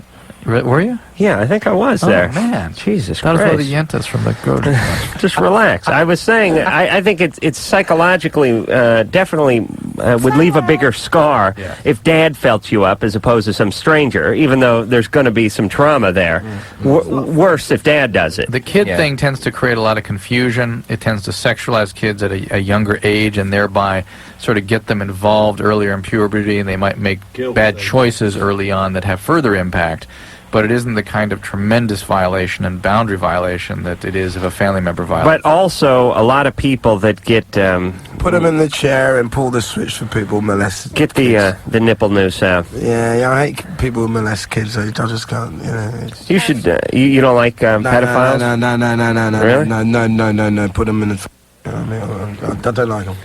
Speaker 3: Were you?
Speaker 1: Yeah, I think I was there.
Speaker 3: Oh man,
Speaker 1: Jesus
Speaker 3: that was one of the
Speaker 1: Christ.
Speaker 3: yentas from the Groden.
Speaker 1: Just relax. I was saying, I think it's psychologically definitely would leave a bigger scar if Dad felt you up as opposed to some stranger, even though there's going to be some trauma there. Worse if Dad does it.
Speaker 3: The kid thing tends to create a lot of confusion. It tends to sexualize kids at a younger age and thereby sort of get them involved earlier in puberty, and they might make bad choices early on that have further impact. But it isn't the kind of tremendous violation and boundary violation that it is if a family member violates.
Speaker 1: But also, a lot of people that get...
Speaker 10: Put them in the chair and pull the switch for people who molest
Speaker 1: Get the nipple noose out.
Speaker 10: Yeah, I hate people who molest kids. I just can't, you know.
Speaker 1: You should... you don't like pedophiles?
Speaker 10: No. Put them in the... I don't like them.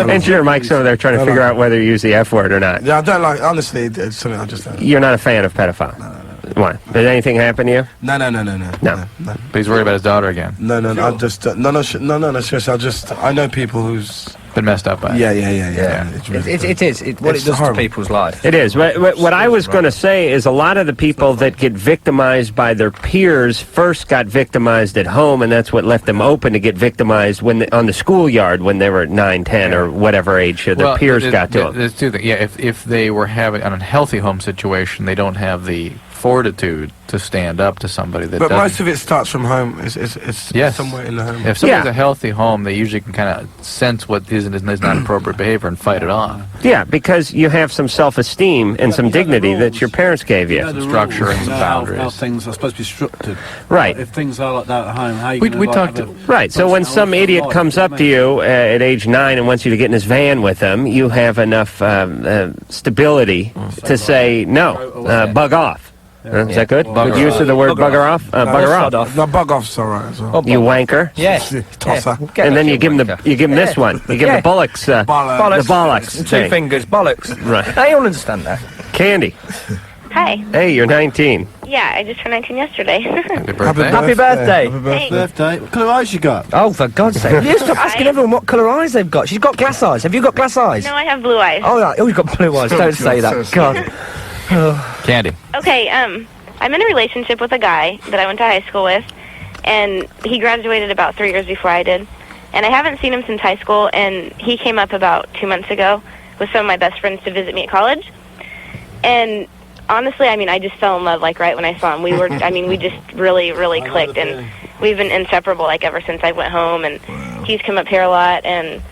Speaker 1: Engineer Mike's over there trying to figure out whether you use the F word or not.
Speaker 10: Yeah, I don't like. Honestly, it's something I just don't.
Speaker 1: You're not a fan of pedophile.
Speaker 10: No.
Speaker 1: Why? Did anything happen to you?
Speaker 10: No.
Speaker 3: But he's worried about his daughter again.
Speaker 10: No. I just seriously, I know people who's
Speaker 3: been messed up by it.
Speaker 10: Yeah.
Speaker 9: It is. What it does to people's lives.
Speaker 1: It is. What I was going to say is a lot of the people that get victimized by their peers first got victimized at home, and that's what left them open to get victimized on the schoolyard when they were 9, 10, or whatever age their peers got to them.
Speaker 3: There's two things. Yeah, if they were having an unhealthy home situation, they don't have the fortitude to stand up to somebody that
Speaker 10: But
Speaker 3: doesn't.
Speaker 10: most of it starts from home. It's
Speaker 3: Yes.
Speaker 10: somewhere in the home.
Speaker 3: If somebody's a healthy home, they usually can kind of sense what is and is not appropriate behavior and fight it off.
Speaker 1: Yeah, because you have some self-esteem and some dignity that your parents gave you.
Speaker 8: The
Speaker 3: structure
Speaker 8: rules,
Speaker 3: and some
Speaker 8: how
Speaker 3: boundaries.
Speaker 8: things are supposed to be structured.
Speaker 1: Right.
Speaker 8: If things are like that at home, how are you
Speaker 3: We
Speaker 8: gonna,
Speaker 3: talked
Speaker 8: have
Speaker 3: to-
Speaker 8: a
Speaker 1: Right, so when some idiot comes up to you at age 9 and wants you to get in his van with him, you have enough stability to say, no, bug off. Is that good? Good use of the word bugger off? Bugger off.
Speaker 10: No, bug off's all right as well.
Speaker 1: You wanker.
Speaker 9: Yes.
Speaker 10: Tosser.
Speaker 1: And then you give him this one. You give him the bullocks. The bollocks.
Speaker 9: Two
Speaker 1: thing.
Speaker 9: fingers, bollocks.
Speaker 1: Right.
Speaker 9: I don't understand that.
Speaker 1: Candy.
Speaker 12: Hi.
Speaker 1: Hey, you're 19.
Speaker 12: Yeah, I just turned 19 yesterday.
Speaker 3: Happy birthday.
Speaker 9: Happy birthday.
Speaker 12: Thanks.
Speaker 8: birthday. What colour eyes you got?
Speaker 9: Oh, for God's sake. You stop asking everyone what colour eyes they've got. She's got glass eyes. Have you got glass eyes?
Speaker 12: No, I have blue eyes.
Speaker 9: Oh, right. Oh, you've got blue eyes. Don't say that. God.
Speaker 3: Candy.
Speaker 12: Okay, I'm in a relationship with a guy that I went to high school with, and he graduated about 3 years before I did. And I haven't seen him since high school, and he came up about 2 months ago with some of my best friends to visit me at college. And honestly, I mean, I just fell in love, like, right when I saw him. We were, I mean, we just really, really clicked, and we've been inseparable, like, ever since I went home, and he's come up here a lot, and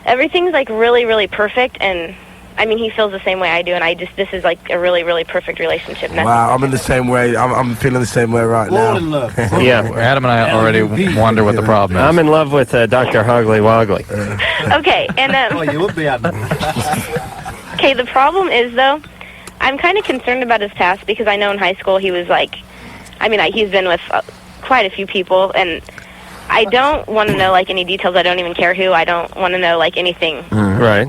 Speaker 12: everything's, like, really, really perfect, and I mean, he feels the same way I do, and this is like a really, really perfect relationship.
Speaker 10: Wow, I'm in the same way. I'm feeling the same way right now.
Speaker 8: All in love.
Speaker 1: Yeah.
Speaker 3: Adam and I already wonder what the problem is.
Speaker 1: I'm in love with Dr. Hoggly Woggly.
Speaker 12: Okay, and
Speaker 8: Oh, you would be, Adam.
Speaker 12: okay, the problem is, though, I'm kind of concerned about his past because I know in high school he was like, I mean, he's been with quite a few people, and I don't want to know, like, any details. I don't even care who. I don't want to know, like, anything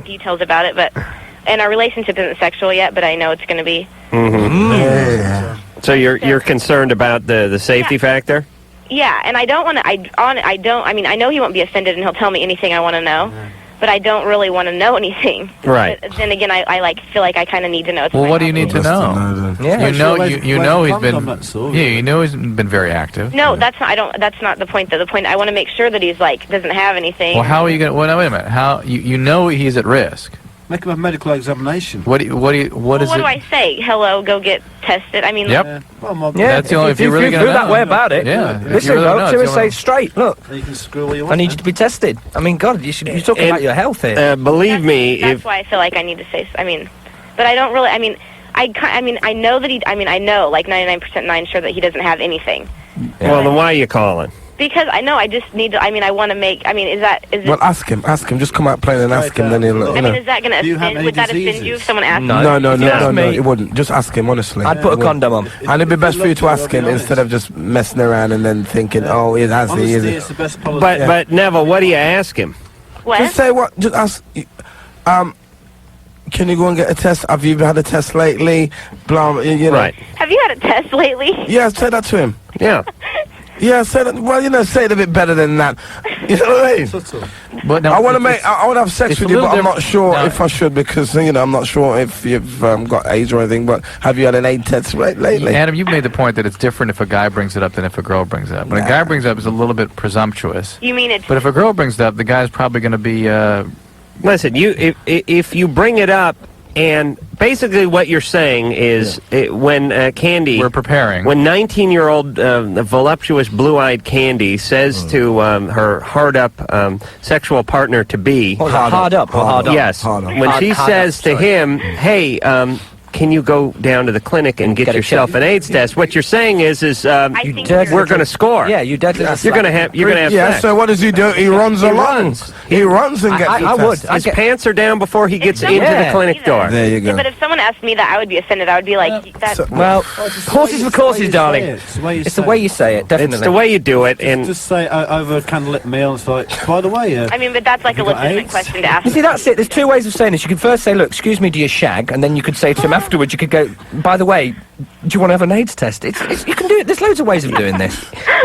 Speaker 12: details about it, but... And our relationship isn't sexual yet, but I know it's going to be.
Speaker 10: Yeah.
Speaker 1: So you're concerned about the safety factor?
Speaker 12: Yeah, and I don't want to. I mean, I know he won't be offended, and he'll tell me anything I want to know. But I don't really want to know anything.
Speaker 1: Right.
Speaker 12: But then again, I like feel like I kind of need to know. It's
Speaker 3: Well,
Speaker 12: my
Speaker 3: what do you
Speaker 12: hobby.
Speaker 3: need to know?
Speaker 9: Yeah.
Speaker 3: You know he's been. Yeah, you know he's been very active.
Speaker 12: No, that's not. I don't. That's not the point. Though the point, I want to make sure that he's like doesn't have anything.
Speaker 3: Well, how are you going to? Well, wait a minute. How you know he's at risk?
Speaker 8: Make him a medical examination.
Speaker 3: What is
Speaker 12: What
Speaker 3: it?
Speaker 12: do I say? Hello, go get tested. I mean,
Speaker 3: Yep.
Speaker 8: Well,
Speaker 3: That's the only. If you're really
Speaker 9: feel
Speaker 3: going to
Speaker 9: that way about it,
Speaker 3: Yeah.
Speaker 9: listen, folks, you say straight. Look,
Speaker 8: you can screw all you want.
Speaker 9: I need you to be tested. I mean, God, you're talking about your health here.
Speaker 1: Believe me,
Speaker 12: that's why I feel like I need to say. I mean, but I don't really. I mean, I know that he. I mean, I know like 99% sure that he doesn't have anything.
Speaker 1: well, then why are you calling?
Speaker 12: Because I know I just need to. I mean, I want to make. I mean, is it?
Speaker 10: Well, ask him. Just come out plain and ask him. Then he'll.
Speaker 12: I mean, is that going to offend? Would that offend you if someone asked?
Speaker 10: No, it wouldn't. Just ask him honestly.
Speaker 9: I'd put a condom on.
Speaker 10: And it'd be best for you to ask him instead of just messing around and then thinking, oh, it has
Speaker 8: Honesty
Speaker 10: is
Speaker 8: is the best policy.
Speaker 1: But Neville, what do you ask him?
Speaker 12: What?
Speaker 10: Just say what. Just ask. Can you go and get a test? Have you had a test lately? Blah. You know.
Speaker 1: Right.
Speaker 12: Have you had a test lately?
Speaker 10: Yeah, say that to him.
Speaker 1: Yeah.
Speaker 10: Yeah, say that. Well, say it a bit better than that. You know what I mean?
Speaker 3: But
Speaker 10: I want to I want to have sex
Speaker 3: it's
Speaker 10: with
Speaker 3: a
Speaker 10: you,
Speaker 3: little
Speaker 10: but I'm not
Speaker 3: different.
Speaker 10: sure
Speaker 3: No.
Speaker 10: if I should because I'm not sure if you've got AIDS or anything. But have you had an AIDS test lately?
Speaker 3: Adam, you've made the point that it's different if a guy brings it up than if a girl brings it up. When a guy brings it up, it's a little bit presumptuous.
Speaker 12: You mean it's?
Speaker 3: But if a girl brings it up, the guy's probably going to be.
Speaker 1: Listen, if you bring it up, and basically what you're saying is when Candy...
Speaker 3: We're preparing.
Speaker 1: When 19-year-old voluptuous blue-eyed Candy says to her hard-up sexual partner-to-be...
Speaker 9: Hard up.
Speaker 1: Yes. When she says to him, hey... can you go down to the clinic and get yourself an AIDS test? What you're saying is we're going to score.
Speaker 9: Yeah, you dead.
Speaker 1: You're going to have
Speaker 10: Yeah.
Speaker 1: sex.
Speaker 10: So what does he do? He runs along. He runs and gets the
Speaker 9: I would.
Speaker 10: test.
Speaker 1: His pants are down before he gets into the clinic door.
Speaker 10: There you go.
Speaker 12: But if someone asked me that, I would be offended. I would be like, "That's."
Speaker 9: Well, horses for courses, darling. It's the way you say it, definitely.
Speaker 1: It's the way you do it, and
Speaker 8: Just say over a candlelit meal, it's like, by the way,
Speaker 12: I mean, but that's like a
Speaker 8: Have you got
Speaker 12: legitimate
Speaker 8: AIDS?
Speaker 12: question to ask.
Speaker 9: You see, that's it. There's two ways of saying this. You can first say, look, excuse me, do you shag? And then you could say to him afterwards, you could go, by the way, do you want to have an AIDS test? You can do it. There's loads of ways of doing this.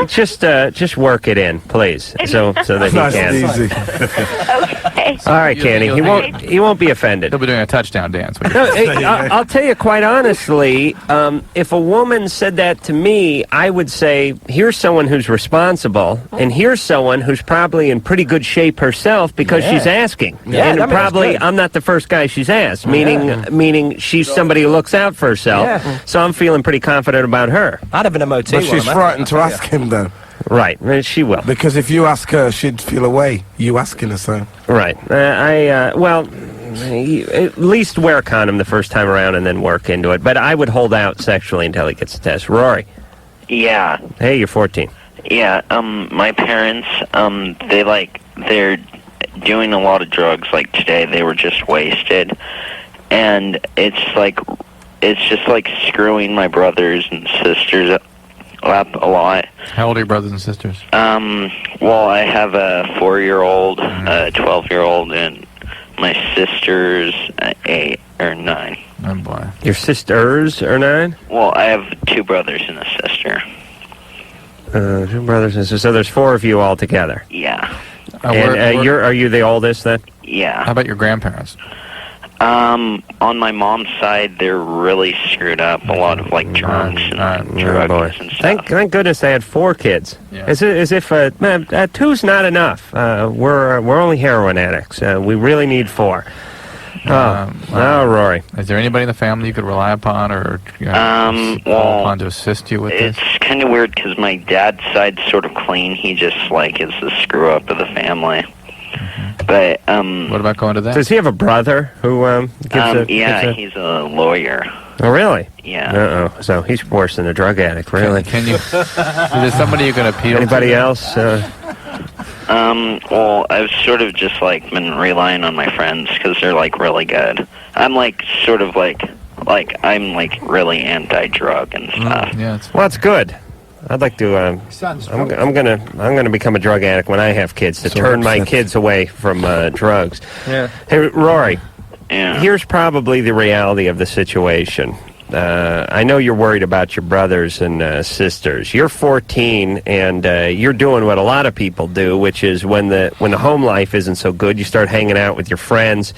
Speaker 1: just work it in, please, so that he
Speaker 10: Nice
Speaker 1: can.
Speaker 10: and easy.
Speaker 12: Okay.
Speaker 1: All right, Candy. He won't be offended.
Speaker 3: He'll be doing a touchdown dance.
Speaker 1: No, I'll tell you quite honestly, if a woman said that to me, I would say, here's someone who's responsible, and here's someone who's probably in pretty good shape herself because she's asking.
Speaker 9: Yeah,
Speaker 1: and
Speaker 9: I mean,
Speaker 1: probably
Speaker 9: that's good.
Speaker 1: I'm not the first guy she's asked, meaning she's somebody who looks out for herself.
Speaker 9: Yeah.
Speaker 1: So So I'm feeling pretty confident about her.
Speaker 9: I'd have an MOT.
Speaker 10: But she's frightened to ask him, though.
Speaker 1: Right, she will.
Speaker 10: Because if you ask her, she'd feel away. You asking her, so.
Speaker 1: Right. Well, at least wear a condom the first time around and then work into it. But I would hold out sexually until he gets the test. Rory.
Speaker 13: Yeah.
Speaker 1: Hey, you're 14.
Speaker 13: Yeah, my parents, they're doing a lot of drugs. Like today, they were just wasted. And it's just like screwing my brothers and sisters up a lot.
Speaker 3: How old are your brothers and sisters?
Speaker 13: Well, I have a 4-year-old, a 12-year-old, and my sister's 8 or 9.
Speaker 3: Oh, boy.
Speaker 1: Your sisters are 9?
Speaker 13: Well, I have 2 brothers and a sister.
Speaker 1: 2 brothers and sisters. So there's 4 of you all together.
Speaker 13: Yeah.
Speaker 1: Are you the oldest then?
Speaker 13: Yeah.
Speaker 3: How about your grandparents?
Speaker 13: On my mom's side, they're really screwed up. A lot of drunks and drugs and stuff.
Speaker 1: Thank goodness they had 4 kids.
Speaker 13: Yeah.
Speaker 1: As if 2's not enough. We're only heroin addicts. We really need 4. Rory.
Speaker 3: Is there anybody in the family you could rely upon or call upon to assist you with this?
Speaker 13: It's kind of weird because my dad's side's sort of clean. He just is the screw up of the family. But
Speaker 3: what about going to that?
Speaker 1: Does he have a brother who
Speaker 13: he's a lawyer.
Speaker 1: Oh, really?
Speaker 13: Yeah.
Speaker 1: So he's worse than a drug addict, really.
Speaker 3: Can you? Is there somebody you can appeal to?
Speaker 1: Anybody else?
Speaker 13: Well, I've sort of just been relying on my friends because they're really good. I'm I'm really anti-drug and stuff.
Speaker 1: Well, that's good. I'd like to. I'm gonna become a drug addict when I have kids to turn my kids away from drugs.
Speaker 9: Yeah.
Speaker 1: Hey, Rory.
Speaker 13: Yeah.
Speaker 1: Here's probably the reality of the situation. I know you're worried about your brothers and sisters. You're 14, and you're doing what a lot of people do, which is when the home life isn't so good, you start hanging out with your friends.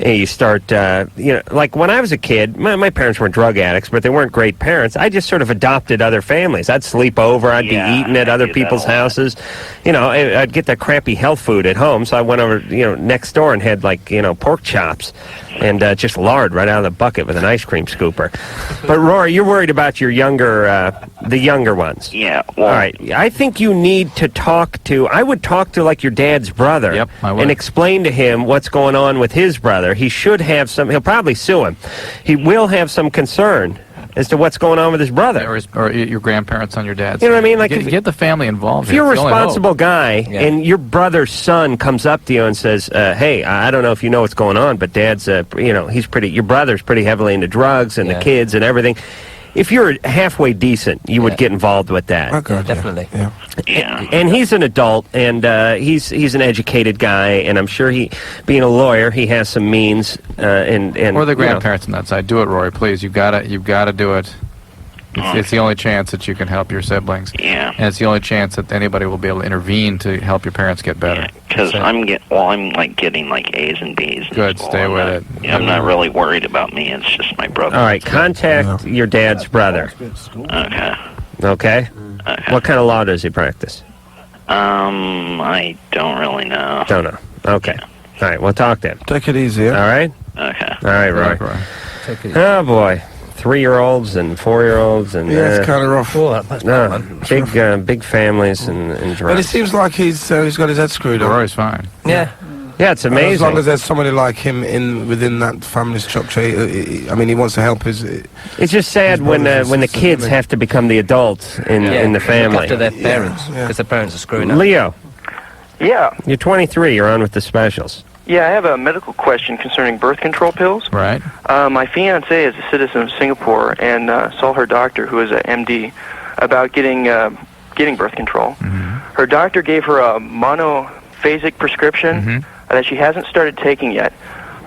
Speaker 1: And you start, like when I was a kid, my parents weren't drug addicts, but they weren't great parents. I just sort of adopted other families. I'd sleep over. I'd be eating at other people's houses. I'd get that crappy health food at home, so I went over, next door and had pork chops and just lard right out of the bucket with an ice cream scooper. But Rory, you're worried about your the younger ones.
Speaker 13: Yeah. Well,
Speaker 1: all right. I think you need to I would talk to your dad's brother.
Speaker 3: Yep, I would.
Speaker 1: And explain to him what's going on with his brother. He should have he'll probably sue him. He will have some concern as to what's going on with his brother.
Speaker 3: Or your grandparents on your dad's
Speaker 1: You know what I mean?
Speaker 3: Get the family involved.
Speaker 1: If you're a responsible guy and your brother's son comes up to you and says, hey, I don't know if you know what's going on, but Dad's, your brother's pretty heavily into drugs and the kids and everything. If you're halfway decent, you would get involved with that.
Speaker 10: Okay,
Speaker 9: definitely.
Speaker 10: Yeah.
Speaker 1: And he's an adult, and he's an educated guy, and I'm sure being a lawyer, he has some means. And
Speaker 3: or the grandparents on that side. Do it, Rory, please. You've got to do it. It's the only chance that you can help your siblings.
Speaker 13: Yeah.
Speaker 3: And it's the only chance that anybody will be able to intervene to help your parents get better.
Speaker 13: Because I'm getting A's and B's.
Speaker 3: Good, stay with it.
Speaker 13: Yeah, I'm not really worried about me. It's just my brother.
Speaker 1: All right, contact your dad's brother.
Speaker 13: Okay.
Speaker 1: Okay? What kind of law does he practice?
Speaker 13: I don't really know.
Speaker 1: Don't know. Okay. All right, we'll talk to him.
Speaker 10: Take it easy.
Speaker 1: All right?
Speaker 13: Okay.
Speaker 1: All right, Roy.
Speaker 9: Take it.
Speaker 1: Oh, boy. 3-year-olds and 4-year-olds and
Speaker 10: it's kind of rough.
Speaker 1: big families and drugs.
Speaker 10: But it seems like he's got his head screwed up.
Speaker 3: Rory's fine.
Speaker 1: Yeah, it's amazing.
Speaker 10: As long as there's somebody like him within that family structure, he wants to help his.
Speaker 1: It's just sad when the kids have to become the adults in the family.
Speaker 9: Look after their parents, because their parents are screwing up.
Speaker 1: Leo.
Speaker 14: Yeah.
Speaker 1: You're 23. You're on with the specials.
Speaker 14: Yeah, I have a medical question concerning birth control pills.
Speaker 3: Right.
Speaker 14: My fiancée is a citizen of Singapore and saw her doctor, who is a MD, about getting birth control.
Speaker 3: Mm-hmm.
Speaker 14: Her doctor gave her a monophasic prescription that she hasn't started taking yet.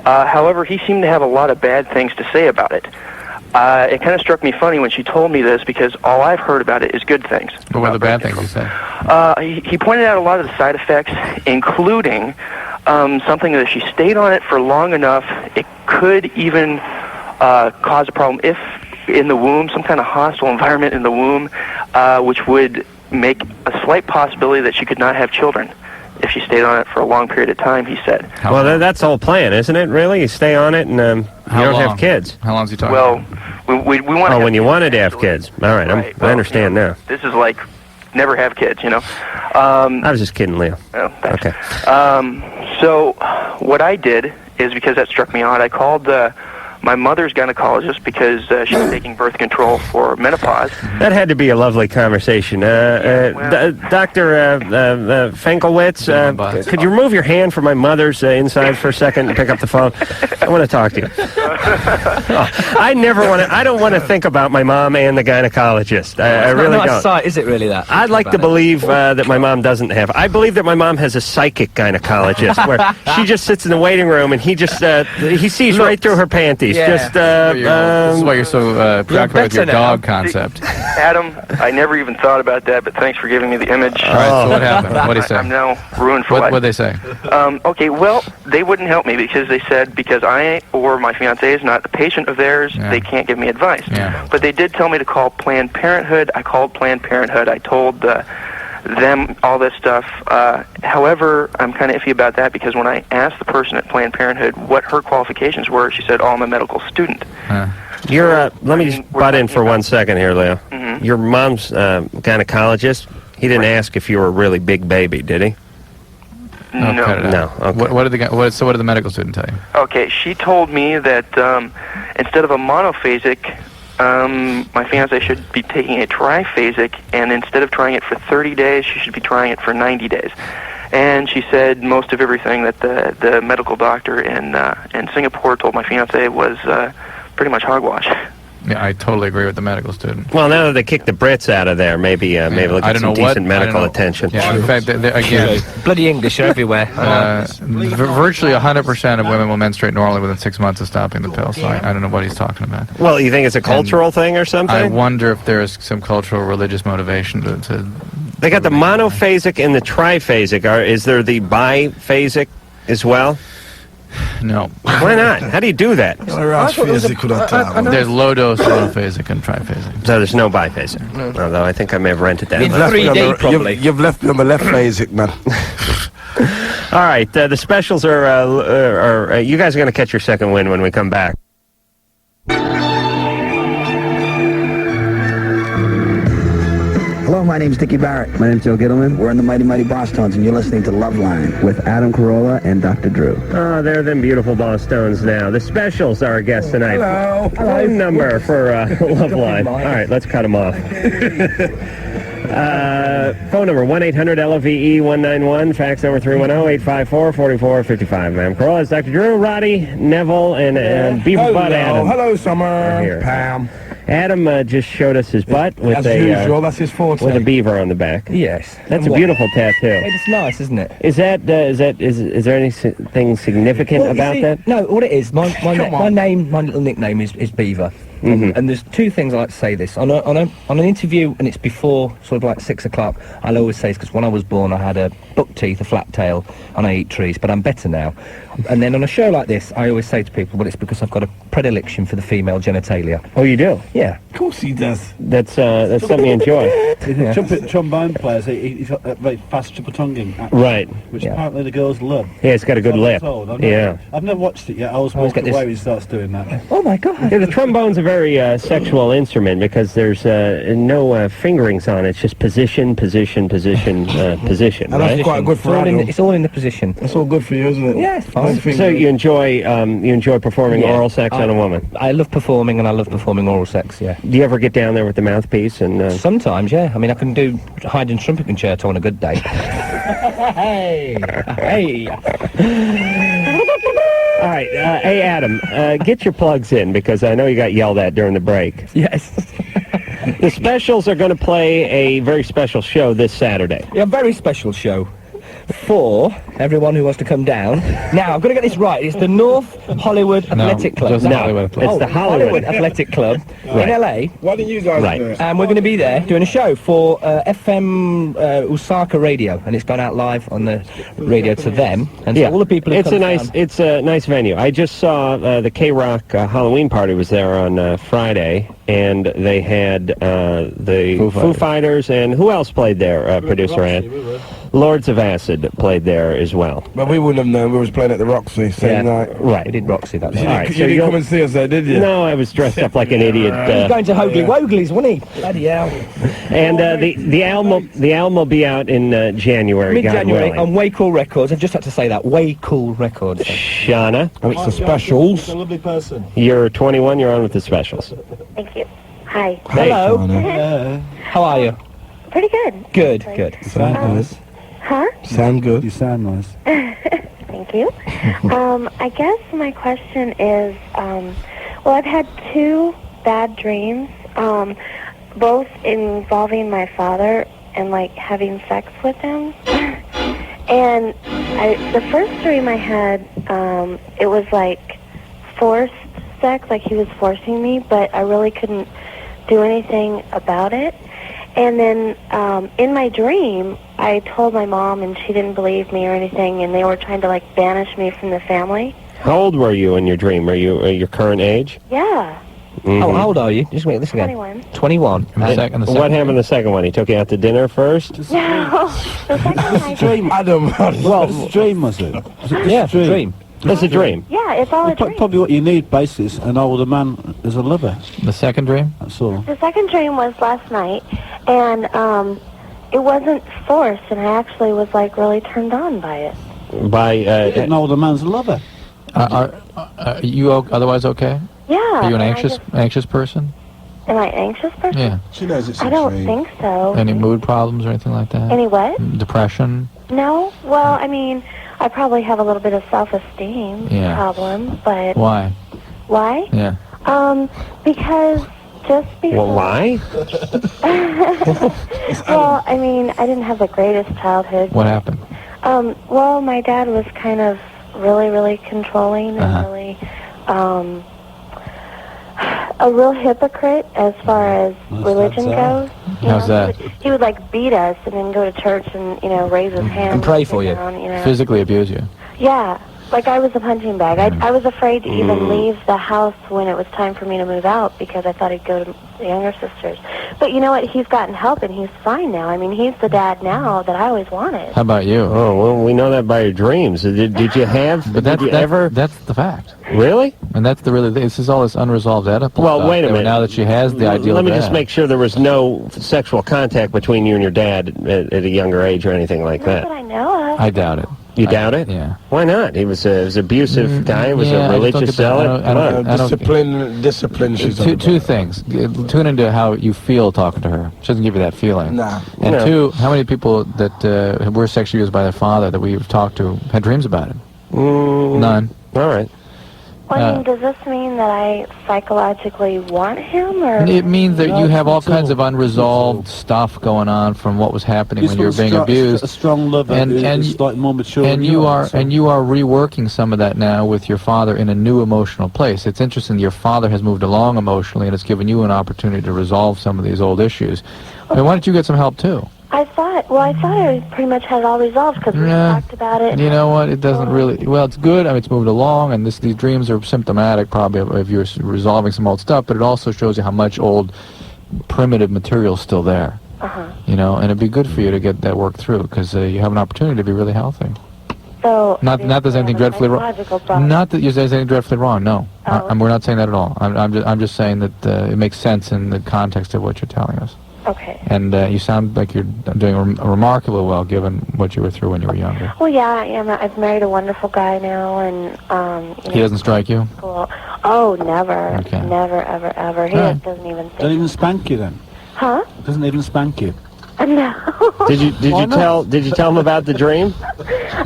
Speaker 14: However, he seemed to have a lot of bad things to say about it. It kind of struck me funny when she told me this because all I've heard about it is good things.
Speaker 3: What were the bad things you said?
Speaker 14: He pointed out a lot of the side effects, including something that if she stayed on it for long enough, it could even cause a problem if in the womb, some kind of hostile environment in the womb, which would make a slight possibility that she could not have children. if she stayed on it for a long period of time, he said.
Speaker 1: Well, that's the whole plan, isn't it, really? You stay on it and you don't have kids.
Speaker 3: How long is he talking
Speaker 14: Well, we want to
Speaker 1: when you wanted to have kids. All right, I understand now.
Speaker 14: This is like never have kids, you know.
Speaker 1: I was just kidding, Leo.
Speaker 14: Oh, thanks.
Speaker 1: Okay.
Speaker 14: So what I did is, because that struck me odd, I called my mother's gynecologist because she was taking birth control for menopause.
Speaker 1: That had to be a lovely conversation. Dr. Finkelwitz, could you remove your hand from my mother's insides for a second and pick up the phone? I want to talk to you. I don't want to think about my mom and the gynecologist. I really
Speaker 9: not a
Speaker 1: don't.
Speaker 9: sight, is it really that?
Speaker 1: I'd like to believe that my mom doesn't have. I believe that my mom has a psychic gynecologist where she just sits in the waiting room and he just he sees right through her panties.
Speaker 3: Yeah.
Speaker 1: Just
Speaker 3: this is why you're so preoccupied with your dog concept.
Speaker 14: Adam, I never even thought about that, but thanks for giving me the image.
Speaker 3: All right, so what happened? What did he say?
Speaker 14: I'm now ruined for life.
Speaker 3: What'd they say?
Speaker 14: Okay, well, they wouldn't help me because they said because I or my fiancé is not a patient of theirs, they can't give me advice.
Speaker 3: Yeah.
Speaker 14: But they did tell me to call Planned Parenthood. I called Planned Parenthood. I told them all this stuff. However, I'm kind of iffy about that because when I asked the person at Planned Parenthood what her qualifications were, she said, "Oh, I'm a medical student."
Speaker 1: You're. Let me just butt in for 1 second here, Leo.
Speaker 14: Mm-hmm.
Speaker 1: Your mom's gynecologist. He didn't ask if you were a really big baby, did he?
Speaker 14: No.
Speaker 1: No. Okay.
Speaker 3: What did the medical student tell you?
Speaker 14: Okay, she told me that instead of a monophasic, my fiancé should be taking a triphasic, and instead of trying it for 30 days, she should be trying it for 90 days. And she said most of everything that the medical doctor in Singapore told my fiancé was pretty much hogwash.
Speaker 3: Yeah, I totally agree with the medical student.
Speaker 1: Well, now that they kicked the Brits out of there, maybe look at some decent medical attention.
Speaker 3: Yeah, in fact, again,
Speaker 9: bloody English are everywhere.
Speaker 3: Virtually 100% of women will menstruate normally within 6 months of stopping the pill. So I don't know what he's talking about.
Speaker 1: Well, you think it's a cultural thing or something?
Speaker 3: I wonder if there is some cultural, religious motivation to
Speaker 1: They got the monophasic and the triphasic. Is there the biphasic as well?
Speaker 3: No.
Speaker 1: Why not? How do you do that?
Speaker 3: There's low dose monophasic and triphasic.
Speaker 1: So there's no biphasic. Although I think I may have rented that.
Speaker 10: You've left me on the left phasic, man.
Speaker 1: All right, the specials are you guys are going to catch your second win when we come back.
Speaker 15: Hello, my name's Dickie Barrett. My name's Joe Gittleman. We're in the Mighty Mighty Boss Tones, and you're listening to Loveline with Adam Carolla and Dr. Drew.
Speaker 1: Oh, they're them beautiful Boss Tones now. The specials are our guests tonight.
Speaker 15: Hello.
Speaker 1: Phone number for Loveline. All right, let's cut them off. Phone number 1-800-LOVE-191. Fax number 310-854-4455. Ma'am Carolla, it's Dr. Drew, Roddy, Neville, and Beaver Butt Adam.
Speaker 16: Hello, Summer. Pam.
Speaker 1: Adam just showed us his butt with
Speaker 16: As usual, that's his forte.
Speaker 1: with a beaver on the back.
Speaker 9: Yes.
Speaker 1: That's a beautiful tattoo.
Speaker 9: It's nice, isn't it?
Speaker 1: Is there anything significant about that?
Speaker 9: No, what it is, my little nickname is Beaver. And there's two things I like to say this. On an interview, and it's before sort of like 6 o'clock, I'll always say, because when I was born I had a buck teeth, a flat tail, and I eat trees, but I'm better now. And then on a show like this, I always say to people, well, it's because I've got a predilection for the female genitalia.
Speaker 1: Oh, you do?
Speaker 9: Yeah.
Speaker 16: Of course he does.
Speaker 1: That's something you enjoy.
Speaker 8: Trombone players, he's got that very fast triple tonguing act,
Speaker 1: Right.
Speaker 8: which apparently the girls love.
Speaker 1: Yeah, it's got a good lip.
Speaker 8: I've never watched it yet. I was walking away when he starts doing that.
Speaker 9: Oh my God.
Speaker 1: Yeah, the trombone's a very sexual instrument because there's no fingerings on it. It's just position, position, position, position.
Speaker 16: And
Speaker 1: right?
Speaker 16: that's quite good for Adam.
Speaker 9: It's all in the position.
Speaker 16: That's all good for you, isn't it?
Speaker 9: Yeah, it's fine.
Speaker 1: So you enjoy performing oral sex on a woman?
Speaker 9: I love performing, and I love performing oral sex, yeah.
Speaker 1: Do you ever get down there with the mouthpiece? And
Speaker 9: Sometimes, yeah. I mean, I can do hide and trumpet concerto on a good day. Hey! Hey!
Speaker 1: All right, hey Adam, get your plugs in because I know you got yelled at during the break.
Speaker 9: Yes.
Speaker 1: The specials are going to play a very special show this Saturday.
Speaker 9: Yeah, a very special show for everyone who wants to come down. Now, I've got to get this right. It's the North Hollywood Athletic Club.
Speaker 3: It's the Hollywood Club.
Speaker 1: It's the Hollywood
Speaker 9: Athletic Club in LA.
Speaker 16: Why don't you guys do it?
Speaker 9: And we're going to be there doing a show for FM Osaka Radio, and it's gone out live on the radio to them. And so all the people who
Speaker 1: it's a nice venue. I just saw the K-Rock Halloween party was there on Friday, and they had the Foo Fighters, and who else played there? Producer Ed. Lords of Acid played there as well.
Speaker 10: But we wouldn't have known. We was playing at the Roxy same night.
Speaker 1: Right.
Speaker 9: We did Roxy that
Speaker 10: You,
Speaker 9: night.
Speaker 1: All right,
Speaker 10: you
Speaker 1: so
Speaker 10: didn't come and see us there, did you?
Speaker 1: No, I was dressed up like an idiot.
Speaker 9: He was going to Hoagley Woglies, wasn't he? Bloody hell.
Speaker 1: And the album will be out in January. God
Speaker 9: Mid-January
Speaker 1: willing.
Speaker 9: on Way Cool Records. I've just had to say that. Way Cool Records.
Speaker 1: Shauna,
Speaker 10: and it's the specials.
Speaker 16: He's a lovely person.
Speaker 1: you're 21. You're on with the specials.
Speaker 12: Thank you. Hi.
Speaker 9: Hello.
Speaker 10: Shauna.
Speaker 9: How are you?
Speaker 12: Pretty good.
Speaker 9: Good, good.
Speaker 10: Sound nice.
Speaker 12: Huh?
Speaker 10: Sound good.
Speaker 15: You sound nice.
Speaker 12: Thank you. I guess my question is, well, I've had 2 bad dreams, both involving my father and, like, having sex with him. And the first dream I had, it was, like, forced sex, like he was forcing me, but I really couldn't do anything about it. And then in my dream, I told my mom, and she didn't believe me or anything, and they were trying to, like, banish me from the family.
Speaker 1: How old were you in your dream? Are you your current age?
Speaker 12: Yeah.
Speaker 1: Mhm.
Speaker 9: Oh, how old are you? Just wait, listen again.
Speaker 12: 21.
Speaker 9: 21.
Speaker 1: What happened the second one? He took you out to dinner first?
Speaker 12: No. The second one I
Speaker 15: Dream,
Speaker 10: Adam.
Speaker 15: well, it's a dream, was it?
Speaker 9: Yeah, it's a dream.
Speaker 1: It's a dream.
Speaker 12: Yeah, it's all a dream.
Speaker 15: Probably what you need, basically, is an older man as a lover.
Speaker 3: The second dream?
Speaker 15: That's all.
Speaker 12: The second dream was last night, and it wasn't forced, and I actually was, like, really turned on by it.
Speaker 1: By
Speaker 15: an older man's a lover.
Speaker 3: Are you otherwise okay?
Speaker 12: Yeah.
Speaker 3: Are you an
Speaker 12: and
Speaker 3: anxious person?
Speaker 12: Am I an anxious person?
Speaker 3: Yeah.
Speaker 10: She knows it's a
Speaker 12: I don't
Speaker 10: dream.
Speaker 12: think so.
Speaker 3: Any mood problems or anything like that?
Speaker 12: Any what?
Speaker 3: Depression?
Speaker 12: No. Well, I mean, I probably have a little bit of self-esteem
Speaker 3: Yeah.
Speaker 12: problem, but
Speaker 3: Why?
Speaker 12: why?
Speaker 3: Yeah.
Speaker 12: Because just because.
Speaker 1: Well, why?
Speaker 12: Well, I mean, I didn't have the greatest childhood.
Speaker 3: What happened?
Speaker 12: Well, my dad was kind of really, really controlling and really, a real hypocrite as far as religion goes. You
Speaker 3: How's
Speaker 12: know,
Speaker 3: that?
Speaker 12: He would, like, beat us and then go to church and, raise his hand.
Speaker 9: And pray for you.
Speaker 12: Down,
Speaker 3: Physically abuse you?
Speaker 12: Yeah. Like, I was a punching bag. I was afraid to even leave the house when it was time for me to move out because I thought he'd go to the younger sisters. But you know what? He's gotten help, and he's fine now. I mean, he's the dad now that I always wanted.
Speaker 3: How about you?
Speaker 1: Oh, well, we know that by your dreams. Did you have?
Speaker 3: But
Speaker 1: did you ever?
Speaker 3: That's the fact.
Speaker 1: Really?
Speaker 3: And that's the really. This is all this unresolved Oedipal
Speaker 1: Well,
Speaker 3: stuff.
Speaker 1: wait a minute.
Speaker 3: Now that she has the ideal.
Speaker 1: Let me
Speaker 3: dad.
Speaker 1: just make sure there was no sexual contact between you and your dad at a younger age or anything like
Speaker 12: Not
Speaker 1: that.
Speaker 12: that I know of.
Speaker 3: I doubt it.
Speaker 1: You doubt it?
Speaker 3: Yeah.
Speaker 1: Why not? He was an abusive guy. He was
Speaker 3: yeah,
Speaker 1: a
Speaker 3: I just don't
Speaker 1: religious
Speaker 3: get that.
Speaker 1: zealot.
Speaker 3: I don't-
Speaker 10: Discipline. She's
Speaker 3: Two things. Tune into how you feel talking to her. She doesn't give you that feeling.
Speaker 10: Nah.
Speaker 3: And
Speaker 1: No.
Speaker 3: 2, how many people that were sexually abused by their father that we've talked to had dreams about it? None.
Speaker 1: All right.
Speaker 12: Well, I mean, does this mean that I psychologically want him, or?
Speaker 3: It means that you have all kinds of unresolved stuff going on from what was happening when you were being abused.
Speaker 15: A strong lover is like more mature.
Speaker 3: And you are reworking some of that now with your father in a new emotional place. It's interesting. Your father has moved along emotionally, and it's given you an opportunity to resolve some of these old issues. I mean, why don't you get some help too?
Speaker 12: I thought I pretty much had it all resolved because we talked about it.
Speaker 3: You know what? It doesn't really. Well, it's good. I mean, it's moved along, and these dreams are symptomatic, probably, of you're resolving some old stuff. But it also shows you how much old, primitive material is still there. You know, and it'd be good for you to get that work through because you have an opportunity to be really healthy.
Speaker 12: So
Speaker 3: Not that there's anything dreadfully wrong. Not that there's anything dreadfully wrong. No, we're not saying that at all. I'm just saying that it makes sense in the context of what you're telling us.
Speaker 12: Okay.
Speaker 3: And you sound like you're doing remarkably well, given what you were through when you were younger.
Speaker 12: Well, yeah, I am. I've married a wonderful guy now, and
Speaker 3: He doesn't strike you?
Speaker 12: Cool. Oh, never,
Speaker 15: Okay.
Speaker 12: never, ever, ever. He
Speaker 15: Right.
Speaker 12: doesn't even think.
Speaker 15: Doesn't even spank you then.
Speaker 12: Huh?
Speaker 15: Doesn't even spank you.
Speaker 12: No.
Speaker 1: Did you tell him about the dream?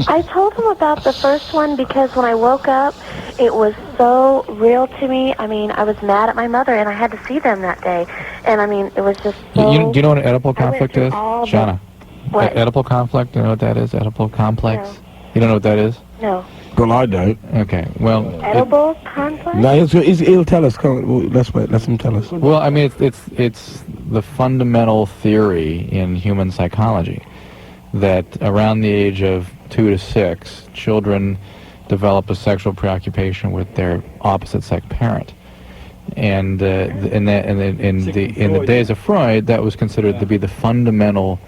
Speaker 12: I told him about the first one because when I woke up, it was so real to me. I mean, I was mad at my mother, and I had to see them that day. And I mean, it was just so...
Speaker 3: Do you know what an Oedipal conflict
Speaker 12: through
Speaker 3: is?
Speaker 12: all the-
Speaker 3: Shauna.
Speaker 12: What?
Speaker 3: Oedipal conflict, do you know what that is? Oedipal complex?
Speaker 12: No.
Speaker 3: You don't know what that is?
Speaker 12: No.
Speaker 10: Well, I don't.
Speaker 3: Okay, well...
Speaker 12: Edible conflict?
Speaker 10: No, he'll tell us. Let's wait. Let him tell us.
Speaker 3: Well, I mean, it's the fundamental theory in human psychology that around the age of 2 to 6, children develop a sexual preoccupation with their opposite-sex parent, and in the days of Freud, that was considered to be the fundamental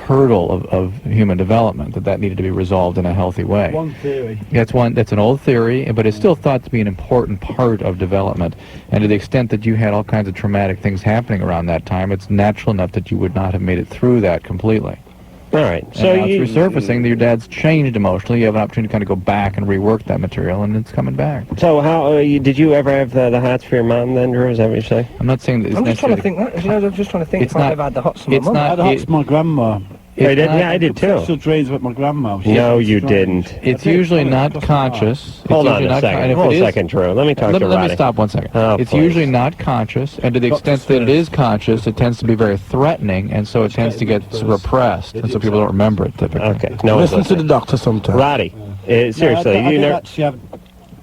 Speaker 3: hurdle of human development, that needed to be resolved in a healthy way.
Speaker 8: One theory.
Speaker 3: That's an old theory, but it's still thought to be an important part of development. And to the extent that you had all kinds of traumatic things happening around that time, it's natural enough that you would not have made it through that completely.
Speaker 1: All right.
Speaker 3: And
Speaker 1: So
Speaker 3: now it's resurfacing that your dad's changed emotionally. You have an opportunity to kind of go back and rework that material, and it's coming back.
Speaker 1: So how did you ever have the hots for your mom then, Drew? Is that what you're saying?
Speaker 3: I'm not saying that it's
Speaker 9: I'm just trying to
Speaker 3: necessarily...
Speaker 9: think. I'm just trying to think
Speaker 3: It's
Speaker 9: if I've
Speaker 3: not-
Speaker 9: ever had the hots for my
Speaker 3: it's
Speaker 9: mum.
Speaker 3: not-
Speaker 8: I had hots for my grandma.
Speaker 1: I did too.
Speaker 8: Sexual dreams about my grandma.
Speaker 1: No, you didn't.
Speaker 3: It's usually not conscious.
Speaker 1: Hold on a second. Hold a second, Drew. Let me talk to Roddy.
Speaker 3: Let me stop 1 second.
Speaker 1: Oh,
Speaker 3: it's
Speaker 1: please.
Speaker 3: usually not conscious, and to the extent that it is conscious, it tends to be very threatening, and so it tends to get repressed, and so people don't remember it typically.
Speaker 1: Okay. No one's
Speaker 10: Listen to the
Speaker 1: listening.
Speaker 10: doctor sometimes.
Speaker 1: Roddy, seriously,
Speaker 8: I
Speaker 1: you
Speaker 8: did
Speaker 1: know
Speaker 8: actually have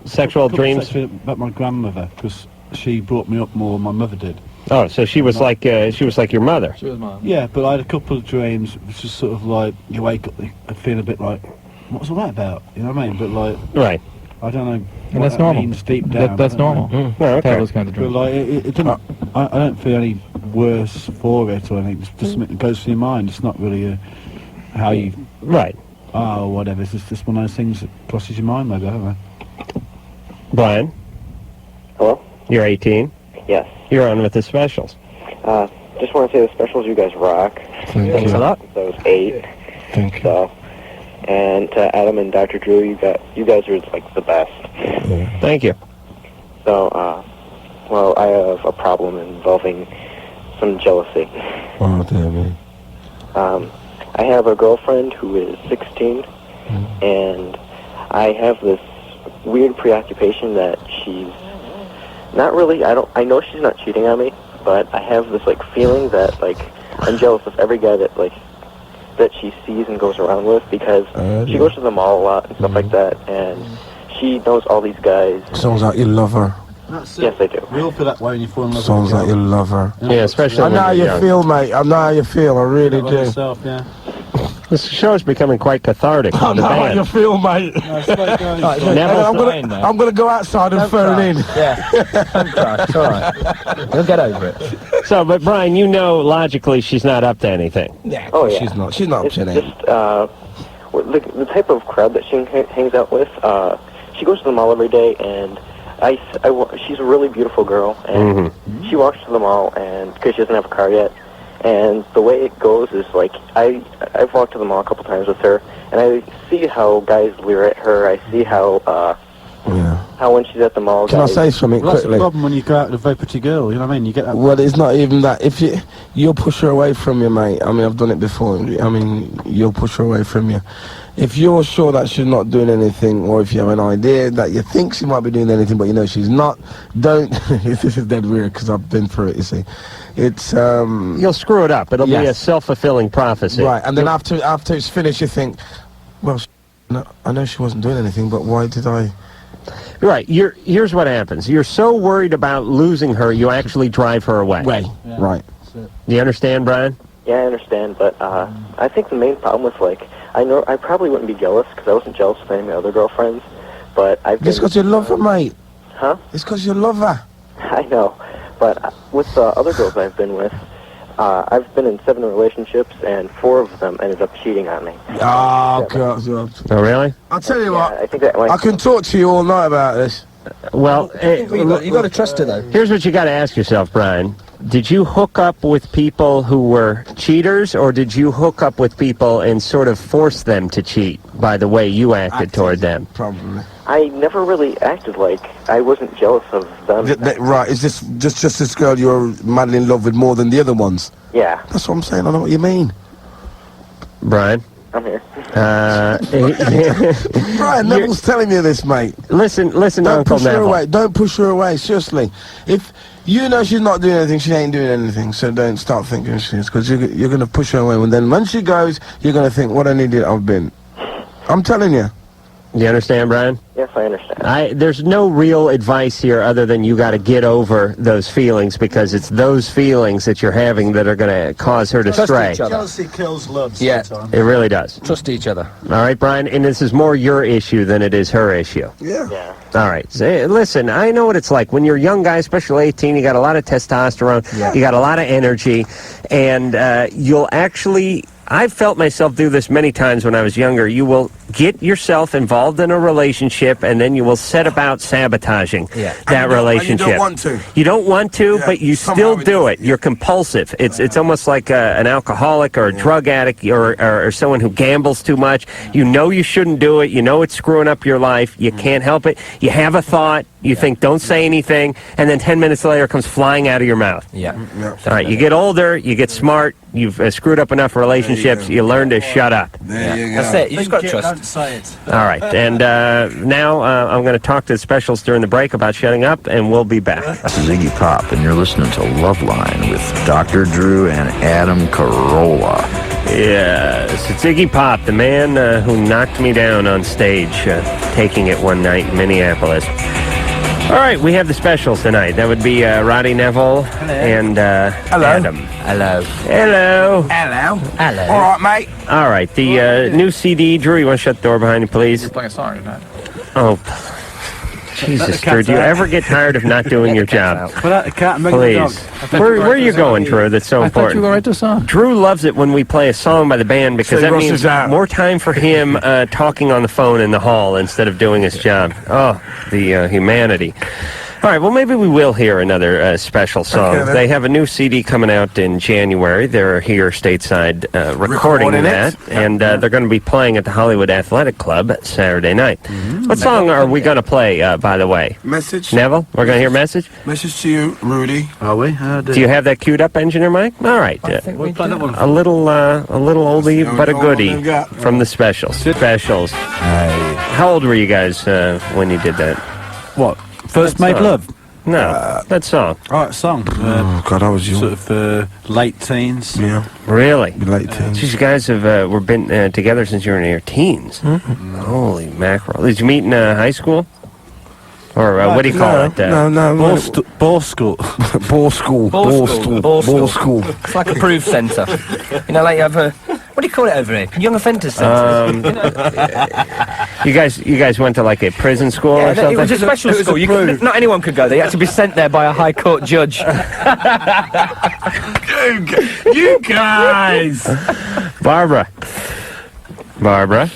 Speaker 1: sexual
Speaker 8: a couple
Speaker 1: dreams?
Speaker 8: sexual about my grandmother because she brought me up more than my mother did.
Speaker 1: Oh, so she was like your mother.
Speaker 3: She was mom.
Speaker 8: Yeah, but I had a couple of dreams which is sort of like you wake up and feel a bit like, what's all that about? You know what I mean? But like,
Speaker 1: Right.
Speaker 8: I don't know.
Speaker 3: And
Speaker 8: what
Speaker 3: that's
Speaker 8: that
Speaker 3: normal.
Speaker 8: means deep down.
Speaker 3: That's
Speaker 8: I don't
Speaker 3: normal.
Speaker 8: know.
Speaker 1: Oh,
Speaker 3: To have
Speaker 1: okay.
Speaker 3: those kinds of
Speaker 8: But
Speaker 3: dreams.
Speaker 8: like, it doesn't. I don't feel any worse for it or anything. It's just something that goes through your mind. It's not really how you.
Speaker 1: Right.
Speaker 8: Oh, whatever. It's just one of those things that crosses your mind, maybe. I don't know.
Speaker 1: Brian,
Speaker 17: Hello?
Speaker 1: you're 18.
Speaker 17: Yes.
Speaker 1: You're on with the specials.
Speaker 17: Just want to say the specials, you guys rock.
Speaker 1: Thanks a lot.
Speaker 17: Those 8.
Speaker 10: Thank you.
Speaker 17: So, and to Adam and Dr. Drew, you guys are like the best.
Speaker 1: Thank you.
Speaker 17: So, well, I have a problem involving some jealousy.
Speaker 10: Oh, dear me.
Speaker 17: I have a girlfriend who is 16, and I have this weird preoccupation that she's not really, I know she's not cheating on me, but I have this, like, feeling that, like, I'm jealous of every guy that, like, that she sees and goes around with, because she goes to the mall a lot and stuff like that, and she knows all these guys.
Speaker 10: Sounds like you love her.
Speaker 8: That's
Speaker 17: Yes, I do.
Speaker 8: We all feel that way when you fall in love
Speaker 10: Sounds
Speaker 8: with a
Speaker 10: like
Speaker 8: girl.
Speaker 10: you love her.
Speaker 1: Yeah, especially
Speaker 10: I
Speaker 1: when
Speaker 10: know how
Speaker 1: you're
Speaker 10: you
Speaker 1: young.
Speaker 10: feel, mate. I know how you feel. I really
Speaker 8: About
Speaker 10: do.
Speaker 8: yourself, yeah.
Speaker 1: This show is becoming quite cathartic
Speaker 10: I
Speaker 1: for the
Speaker 10: know how you
Speaker 1: band.
Speaker 10: feel, mate.
Speaker 8: No, it's like going-
Speaker 10: I'm gonna go outside and phone in.
Speaker 9: Yeah. Don't cry. It's all right. You'll get over it.
Speaker 1: So, but Brian, you know logically she's not up to anything.
Speaker 9: Yeah.
Speaker 17: Oh, yeah.
Speaker 10: She's not. She's not up
Speaker 17: It's
Speaker 10: to anything.
Speaker 17: just, the type of crowd that she hangs out with, she goes to the mall every day, and she's a really beautiful girl, and she walks to the mall, and because she doesn't have a car yet, and the way it goes is like I've walked to the mall a couple times with her, and I see how guys leer at her. I see how when she's at the mall,
Speaker 10: Can I
Speaker 17: guys,
Speaker 10: say something
Speaker 8: Well, that's the
Speaker 10: quickly?
Speaker 8: problem when you go out with a very pretty girl, you know what I mean? You get that.
Speaker 10: Well, it's not even that. If you'll push her away from you, mate. I mean, I've done it before. I mean, you'll push her away from you. If you're sure that she's not doing anything, or if you have an idea that you think she might be doing anything, but you know she's not, don't. This is dead weird because I've been through it. You see, it's
Speaker 1: You'll screw it up. It'll be a
Speaker 10: Yes.
Speaker 1: self-fulfilling prophecy.
Speaker 10: right. And then after it's finished, you think, well, no, I know she wasn't doing anything, but why did I?
Speaker 1: Right. Here's what happens. You're so worried about losing her, you actually drive her away.
Speaker 10: Right.
Speaker 1: Do you understand, Brian?
Speaker 17: Yeah, I understand, but I think the main problem with, like, I know I probably wouldn't be jealous because I wasn't jealous of any of my other girlfriends, but I've been...
Speaker 10: It's because you love her, mate.
Speaker 17: Huh?
Speaker 10: It's because you love her.
Speaker 17: I know, but with the other girls I've been with, I've been in 7 relationships, and 4 of them ended up cheating on me.
Speaker 10: Oh, God.
Speaker 1: Oh, really?
Speaker 10: I'll tell you what.
Speaker 17: I think that might...
Speaker 10: I can talk to you all night about this.
Speaker 1: Well,
Speaker 9: You got to trust her, though.
Speaker 1: here's what you got to ask yourself, Brian. Did you hook up with people who were cheaters, or did you hook up with people and sort of force them to cheat by the way you acted toward them?
Speaker 10: Probably.
Speaker 17: I never really acted like I wasn't jealous of them.
Speaker 10: Right, is this just this girl you're madly in love with more than the other ones?
Speaker 17: Yeah,
Speaker 10: That's what I'm saying. I know what you mean.
Speaker 1: Brian?
Speaker 17: I'm here.
Speaker 10: Brian, Neville's telling you this, mate.
Speaker 1: Listen,
Speaker 10: Don't
Speaker 1: Uncle
Speaker 10: push her
Speaker 1: Neville.
Speaker 10: away. Don't push her away. Seriously. If you know she's not doing anything, she ain't doing anything. So don't start thinking she is, because you're going to push her away. And then when she goes, you're going to think, what an idiot I've been. I'm telling you.
Speaker 1: You understand, Brian?
Speaker 17: Yes, I understand.
Speaker 1: There's no real advice here other than you got to get over those feelings, because it's those feelings that you're having that are going to cause her to stray.
Speaker 8: Jealousy kills love.
Speaker 9: Yeah.
Speaker 8: Sometimes.
Speaker 1: It really does.
Speaker 9: Trust each other.
Speaker 1: All right, Brian, and this is more your issue than it is her issue.
Speaker 17: Yeah.
Speaker 1: All right. So, listen, I know what it's like. When you're a young guy, especially 18, you got a lot of testosterone, you got a lot of energy, and you'll actually... I've felt myself do this many times when I was younger. You will get yourself involved in a relationship, and then you will set about sabotaging that relationship.
Speaker 10: And you don't want to.
Speaker 1: You don't want to, but you still do it. You're compulsive. It's almost like an alcoholic or a drug addict or someone who gambles too much. You know you shouldn't do it. You know it's screwing up your life. You can't help it. You have a thought. You think, don't say anything, and then 10 minutes later it comes flying out of your mouth.
Speaker 9: Yeah.
Speaker 1: All right, you get older, you get smart, you've screwed up enough relationships, you learn to shut up.
Speaker 10: There you go.
Speaker 9: That's it. You just got to trust.
Speaker 8: Don't say it.
Speaker 1: All right, and now I'm going to talk to the specials during the break about shutting up, and we'll be back.
Speaker 18: This is Iggy Pop, and you're listening to Loveline with Dr. Drew and Adam Carolla.
Speaker 1: Yes, it's Iggy Pop, the man who knocked me down on stage, taking it one night in Minneapolis. All right, we have the specials tonight. That would be Roddy Neville and Adam.
Speaker 10: Hello.
Speaker 1: Hello.
Speaker 10: Hello. All right, mate.
Speaker 1: All right, the new CD. Drew, you want to shut the door behind you, please?
Speaker 3: You're playing a song, you're not.
Speaker 1: Oh, Jesus, Drew, do you ever get tired of not doing your job? Please. Where are you going, Drew? That's so
Speaker 3: I thought
Speaker 1: important.
Speaker 3: you were going to write the song.
Speaker 1: Drew loves it when we play a song by the band, because
Speaker 10: So he
Speaker 1: that
Speaker 10: rushes
Speaker 1: means
Speaker 10: out.
Speaker 1: more time for him talking on the phone in the hall instead of doing his job. Oh, the humanity. All right, well, maybe we will hear another special song.
Speaker 10: Okay, then.
Speaker 1: They have a new CD coming out in January. They're here stateside recording that, and they're going to be playing at the Hollywood Athletic Club Saturday night. What song are we going to play, by the way?
Speaker 10: Message.
Speaker 1: Neville, we're going to hear Message?
Speaker 10: Message to you, Rudy.
Speaker 8: Are we?
Speaker 1: Do you have that queued up, Engineer Mike? All right.
Speaker 8: We'll play that one.
Speaker 1: A little oldie, but a goodie from the specials. Specials. How old were you guys when you did that?
Speaker 8: What? First Made Love?
Speaker 1: No, that song.
Speaker 8: Right, song.
Speaker 10: Oh, God, I was young.
Speaker 8: Sort of late teens.
Speaker 10: Yeah.
Speaker 1: Really?
Speaker 10: Late teens.
Speaker 1: Geez, you guys have were been together since you were in your teens. Holy mackerel! Did you meet in high school? Or what do you call it?
Speaker 8: Ball school.
Speaker 10: Ball school. Ball school.
Speaker 9: It's like a proof centre. You know, like you have a... What do you call it over here? Young offenders centre.
Speaker 1: You guys went to like a prison school or something?
Speaker 9: It was a special school. Not anyone could go there. You had to be sent there by a high court judge.
Speaker 10: You guys!
Speaker 1: Barbara.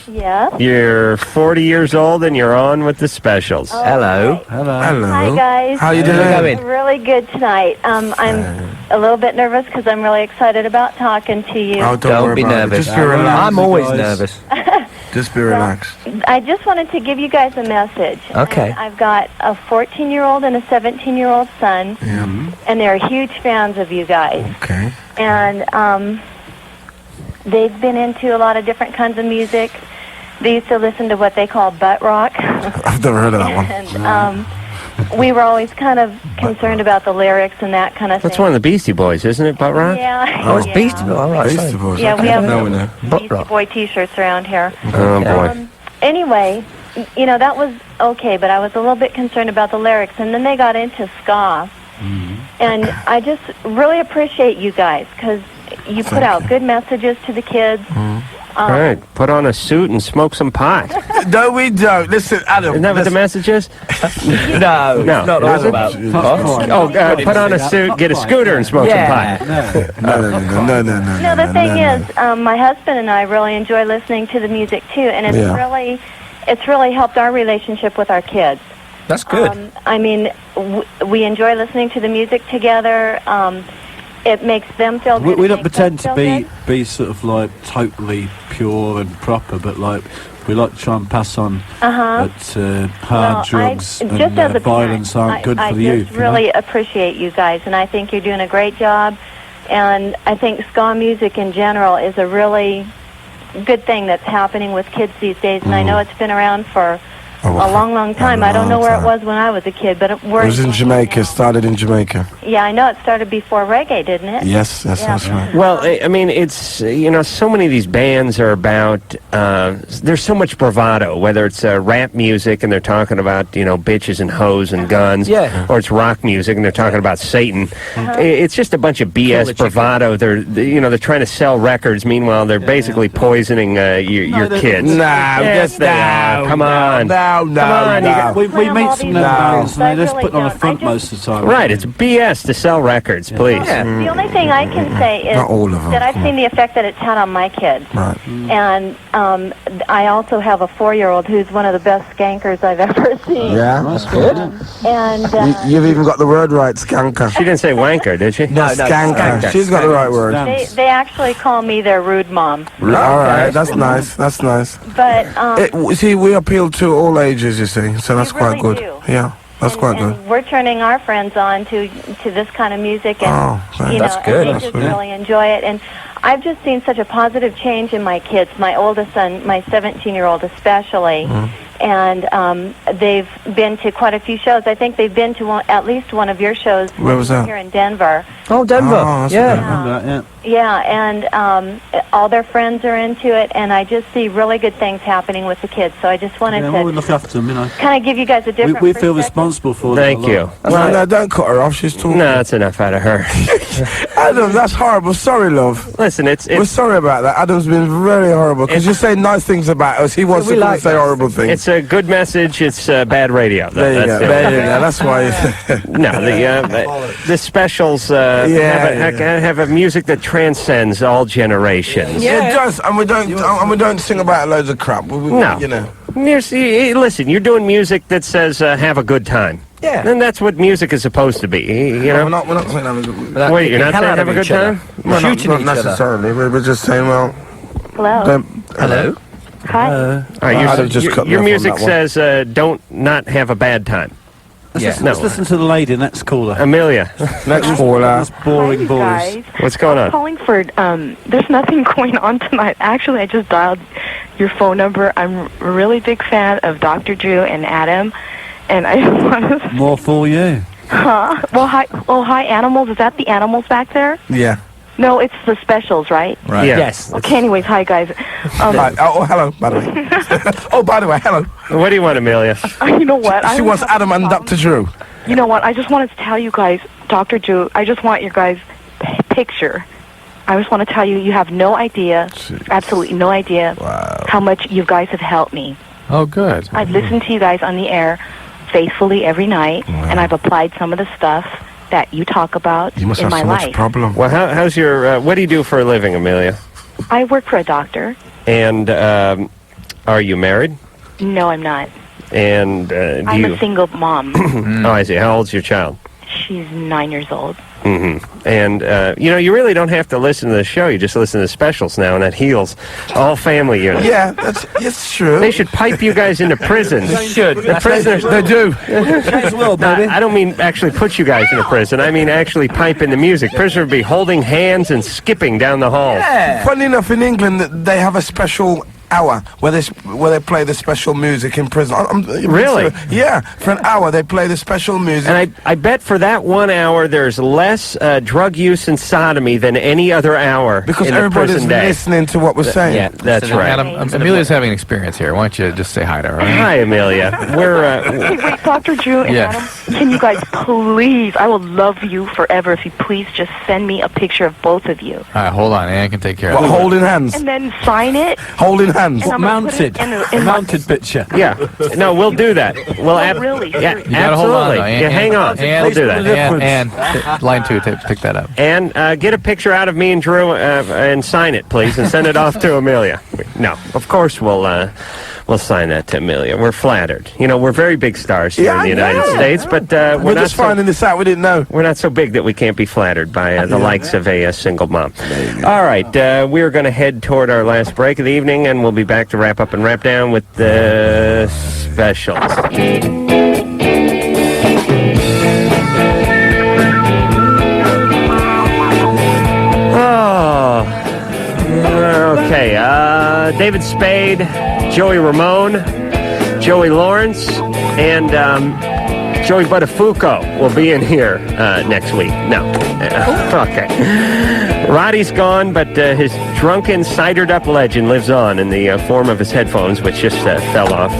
Speaker 5: Yeah?
Speaker 1: You're 40 years old and you're on with the specials.
Speaker 9: Hello.
Speaker 5: Hi, guys.
Speaker 10: How you doing?
Speaker 5: Really good tonight. I'm a little bit nervous because I'm really excited about talking to you.
Speaker 10: Oh,
Speaker 9: Don't be nervous.
Speaker 10: Just be relaxed.
Speaker 9: I'm always nervous.
Speaker 10: Just be relaxed.
Speaker 5: I just wanted to give you guys a message.
Speaker 9: Okay.
Speaker 5: And I've got a 14-year-old and a 17-year-old son, and they're huge fans of you guys.
Speaker 10: Okay.
Speaker 5: And they've been into a lot of different kinds of music. They used to listen to what they call butt rock.
Speaker 10: I've never heard of that one.
Speaker 5: And we were always kind of concerned about the lyrics and that kind of thing.
Speaker 1: That's one of the Beastie Boys, isn't it, Butt Rock?
Speaker 5: Yeah.
Speaker 9: Oh, it's Beastie Boys. All right.
Speaker 10: Beastie Boys.
Speaker 5: Yeah, we have
Speaker 9: Butt
Speaker 5: Beastie
Speaker 9: rock.
Speaker 5: Boy T-shirts around here.
Speaker 1: Oh, boy.
Speaker 5: Anyway, you know, that was okay, but I was a little bit concerned about the lyrics. And then they got into ska. And I just really appreciate you guys because you put out good messages to the kids.
Speaker 1: All right, put on a suit and smoke some pot.
Speaker 10: No, we don't. Listen, Adam.
Speaker 1: Isn't that what the message is?
Speaker 9: No,
Speaker 1: No.
Speaker 9: not all about.
Speaker 1: Put on a suit, get a scooter, and smoke some pot.
Speaker 10: No.
Speaker 5: No, the thing is, my husband and I really enjoy listening to the music too, and it's really helped our relationship with our kids.
Speaker 9: That's good.
Speaker 5: I mean, we enjoy listening to the music together. It makes them feel good.
Speaker 8: We don't pretend to be sort of like totally pure and proper, but like we like to try and pass on that hard drugs and violence aren't good for the youth.
Speaker 5: I just really appreciate you guys, and I think you're doing a great job. And I think ska music in general is a really good thing that's happening with kids these days. And I know it's been around for
Speaker 10: Oh,
Speaker 5: a long, long time. I don't know where it was when I was a kid, but
Speaker 10: It was in Jamaica. Started in Jamaica.
Speaker 5: Yeah, I know it started before reggae, didn't it?
Speaker 10: Yes,
Speaker 5: Yeah.
Speaker 10: that's right.
Speaker 1: Well, I mean, it's, so many of these bands are about, there's so much bravado, whether it's rap music and they're talking about, bitches and hoes and guns, or it's rock music and they're talking about Satan. It's just a bunch of BS bravado. They're trying to sell records. Meanwhile, they're basically poisoning your kids. Yes, they are. Come on.
Speaker 8: No. We meet some bands and they just put on a front most of the time.
Speaker 1: Right, it's BS to sell records, please.
Speaker 5: The only thing I can say is
Speaker 10: Not all of them.
Speaker 5: that I've seen the effect that it's had on my kids.
Speaker 10: Right.
Speaker 5: And I also have a 4-year-old who's one of the best skankers I've ever seen.
Speaker 10: Yeah, that's good.
Speaker 5: And
Speaker 10: You've even got the word right, skanker.
Speaker 1: She didn't say wanker, did she?
Speaker 10: No, skanker. She's got the right word.
Speaker 5: they actually call me their rude mom.
Speaker 10: All right, that's nice. That's nice.
Speaker 5: But
Speaker 10: See, we appeal to all ages, you see, so that's quite good. Yeah, that's quite good.
Speaker 5: we're turning our friends on to this kind of music, and
Speaker 10: that's good.
Speaker 5: and they
Speaker 10: That's
Speaker 5: just
Speaker 10: good.
Speaker 5: really enjoy it. And I've just seen such a positive change in my kids. My oldest son, my 17-year-old especially, and they've been to quite a few shows. I think they've been to at least one of your shows.
Speaker 10: Where was that?
Speaker 5: Here in Denver.
Speaker 9: Oh, Denver.
Speaker 10: that's
Speaker 9: Yeah.
Speaker 5: Yeah, and all their friends are into it, and I just see really good things happening with the kids. So I just wanted
Speaker 8: Yeah, well, we
Speaker 5: to
Speaker 8: look after them,
Speaker 5: kind of give you guys a different
Speaker 8: We feel
Speaker 5: perspective.
Speaker 8: responsible for them.
Speaker 1: Thank you.
Speaker 10: No, don't cut her off. She's talking.
Speaker 1: No, that's enough out of her.
Speaker 10: Adam, that's horrible. Sorry, love.
Speaker 1: Listen,
Speaker 10: We're sorry about that. Adam's been very horrible because you're saying nice things about us. He wants to say horrible things.
Speaker 1: It's a good message. It's bad radio.
Speaker 10: There you go. There you go. That's why.
Speaker 1: No, the specials have a music that transcends all generations.
Speaker 10: It does, and we don't sing about loads of crap.
Speaker 1: No.
Speaker 10: You know.
Speaker 1: Listen, you're doing music that says have a good time.
Speaker 9: Yeah.
Speaker 1: And that's what music is supposed to be.
Speaker 10: We're not saying have a good time.
Speaker 1: Wait, you're not saying have a good time?
Speaker 10: Well, not necessarily. We're just saying, well.
Speaker 5: Hello.
Speaker 10: Hello.
Speaker 5: Hi.
Speaker 1: All right, your music says don't not have a bad time.
Speaker 8: Let's listen to the lady. Next caller.
Speaker 1: Amelia.
Speaker 10: Next caller.
Speaker 8: That's boring boys.
Speaker 2: Guys.
Speaker 1: What's going on?
Speaker 2: Calling for, there's nothing going on tonight. Actually, I just dialed your phone number. I'm a really big fan of Dr. Drew and Adam, and I just want to...
Speaker 8: More for you.
Speaker 2: Huh? Well, hi, animals. Is that the animals back there?
Speaker 10: Yeah.
Speaker 2: No, it's the specials, right?
Speaker 8: Right.
Speaker 1: Yeah.
Speaker 9: Yes.
Speaker 2: Okay, anyways, hi, guys.
Speaker 10: Hello, by the way. By the way, hello.
Speaker 1: What do you want, Amelia?
Speaker 2: You know what?
Speaker 10: She wants Adam and Dr. Drew.
Speaker 2: You know what? I just wanted to tell you guys, Dr. Drew, I just want your guys' picture. I just want to tell you, you have no idea, absolutely no idea, how much you guys have helped me.
Speaker 3: Oh, good.
Speaker 2: I've listened to you guys on the air faithfully every night, and I've applied some of the stuff that you talk about
Speaker 10: You must
Speaker 2: in
Speaker 10: have
Speaker 2: my
Speaker 10: so
Speaker 2: life.
Speaker 10: much problem.
Speaker 1: Well, how's your, what do you do for a living, Amelia?
Speaker 2: I work for a doctor.
Speaker 1: And are you married?
Speaker 2: No, I'm not.
Speaker 1: And
Speaker 2: I'm a single mom.
Speaker 1: Oh, I see. How old's your child?
Speaker 2: She's 9 years old.
Speaker 1: And, you really don't have to listen to the show. You just listen to the specials now, and that heals all family units.
Speaker 10: Yeah, it's true.
Speaker 1: They should pipe you guys into prisons.
Speaker 9: They should.
Speaker 1: The prisoners,
Speaker 10: They do.
Speaker 1: I don't mean actually put you guys in a prison. I mean actually pipe in the music. Prisoners would be holding hands and skipping down the halls.
Speaker 10: Funny enough, in England, they have a special hour where they play the special music in prison.
Speaker 1: Really?
Speaker 10: Yeah, for an hour they play the special music.
Speaker 1: And I bet for that 1 hour there's less drug use and sodomy than any other hour
Speaker 10: because
Speaker 1: in the
Speaker 10: everybody's
Speaker 1: prison day.
Speaker 10: listening to what we're saying.
Speaker 1: Yeah, that's right.
Speaker 3: Adam, Amelia's having an experience here. Why don't you just say hi to her? Right?
Speaker 1: Hi, Amelia. We're
Speaker 2: Hey, wait, Dr. Drew and Adam, can you guys please, I will love you forever if you please just send me a picture of both of you.
Speaker 3: All right, hold on. Ann can take care of it.
Speaker 10: Holding hands.
Speaker 2: And then sign it.
Speaker 10: Holding hands.
Speaker 2: And I'm gonna put it in my-
Speaker 8: Mounted picture.
Speaker 1: Yeah. No, we'll do that. We'll
Speaker 2: really?
Speaker 1: Yeah,
Speaker 3: You gotta hold on,
Speaker 1: absolutely.
Speaker 3: though.
Speaker 1: Yeah, hang on. We'll do that.
Speaker 3: And line 2, pick that up.
Speaker 1: And get a picture out of me and Drew and sign it, please, and send it off to Amelia. No, of course we'll sign that to Amelia. We're flattered. We're very big stars here in the United States, but
Speaker 10: we're just finding this out. We didn't know.
Speaker 1: We're not so big that we can't be flattered by the likes of a single mom. All right, we're going to head toward our last break of the evening, and we'll be back to wrap up and wrap down with the specials. Okay, David Spade, Joey Ramone, Joey Lawrence and Joey Buttafuoco will be in here next week. No. Okay. Roddy's gone, but his drunken, cidered-up legend lives on in the form of his headphones, which just fell off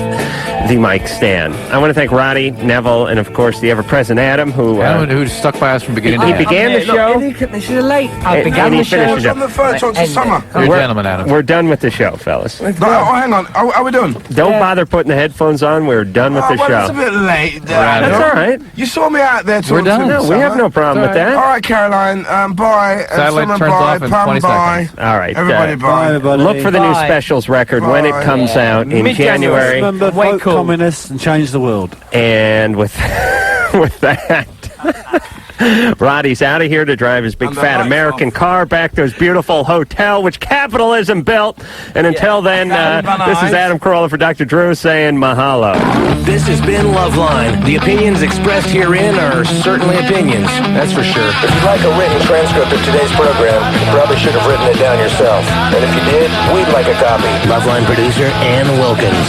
Speaker 1: the mic stand. I want to thank Roddy, Neville, and, of course, the ever-present Adam, who
Speaker 3: stuck by us from beginning to
Speaker 1: He
Speaker 3: end.
Speaker 1: began the show.
Speaker 9: This is late. I
Speaker 1: And
Speaker 9: began
Speaker 1: he
Speaker 9: the show.
Speaker 1: finished it up.
Speaker 10: On the first one to summer.
Speaker 3: You're a gentleman, Adam.
Speaker 1: We're done with the show, fellas.
Speaker 10: Oh, hang on. Are we done?
Speaker 1: Don't bother putting the headphones on. We're done with the
Speaker 10: well,
Speaker 1: show.
Speaker 10: it's a bit late.
Speaker 1: That's all right.
Speaker 10: You saw me out there.
Speaker 1: We're done. No, we have no problem with that.
Speaker 10: All right, Caroline. Bye.
Speaker 3: Satellite
Speaker 10: Simon,
Speaker 3: turns
Speaker 10: bye.
Speaker 3: off in
Speaker 10: Pam,
Speaker 3: 20
Speaker 10: bye.
Speaker 3: seconds.
Speaker 1: All right.
Speaker 10: Everybody, bye.
Speaker 8: everybody.
Speaker 1: Look for the new
Speaker 9: Bye.
Speaker 1: specials record when it
Speaker 10: Bye.
Speaker 1: comes out in January.
Speaker 8: Remember, vote communists and change the world.
Speaker 1: And with that, Roddy's out of here to drive his big fat American car back to his beautiful hotel, which capitalism built. And until then, this is Adam Carolla for Dr. Drew saying mahalo.
Speaker 19: This has been Loveline. The opinions expressed herein are certainly opinions, that's for sure. If you'd like a written transcript of today's program, you probably should have written it down yourself. And if you did, we'd like a copy. Loveline producer Ann Wilkins.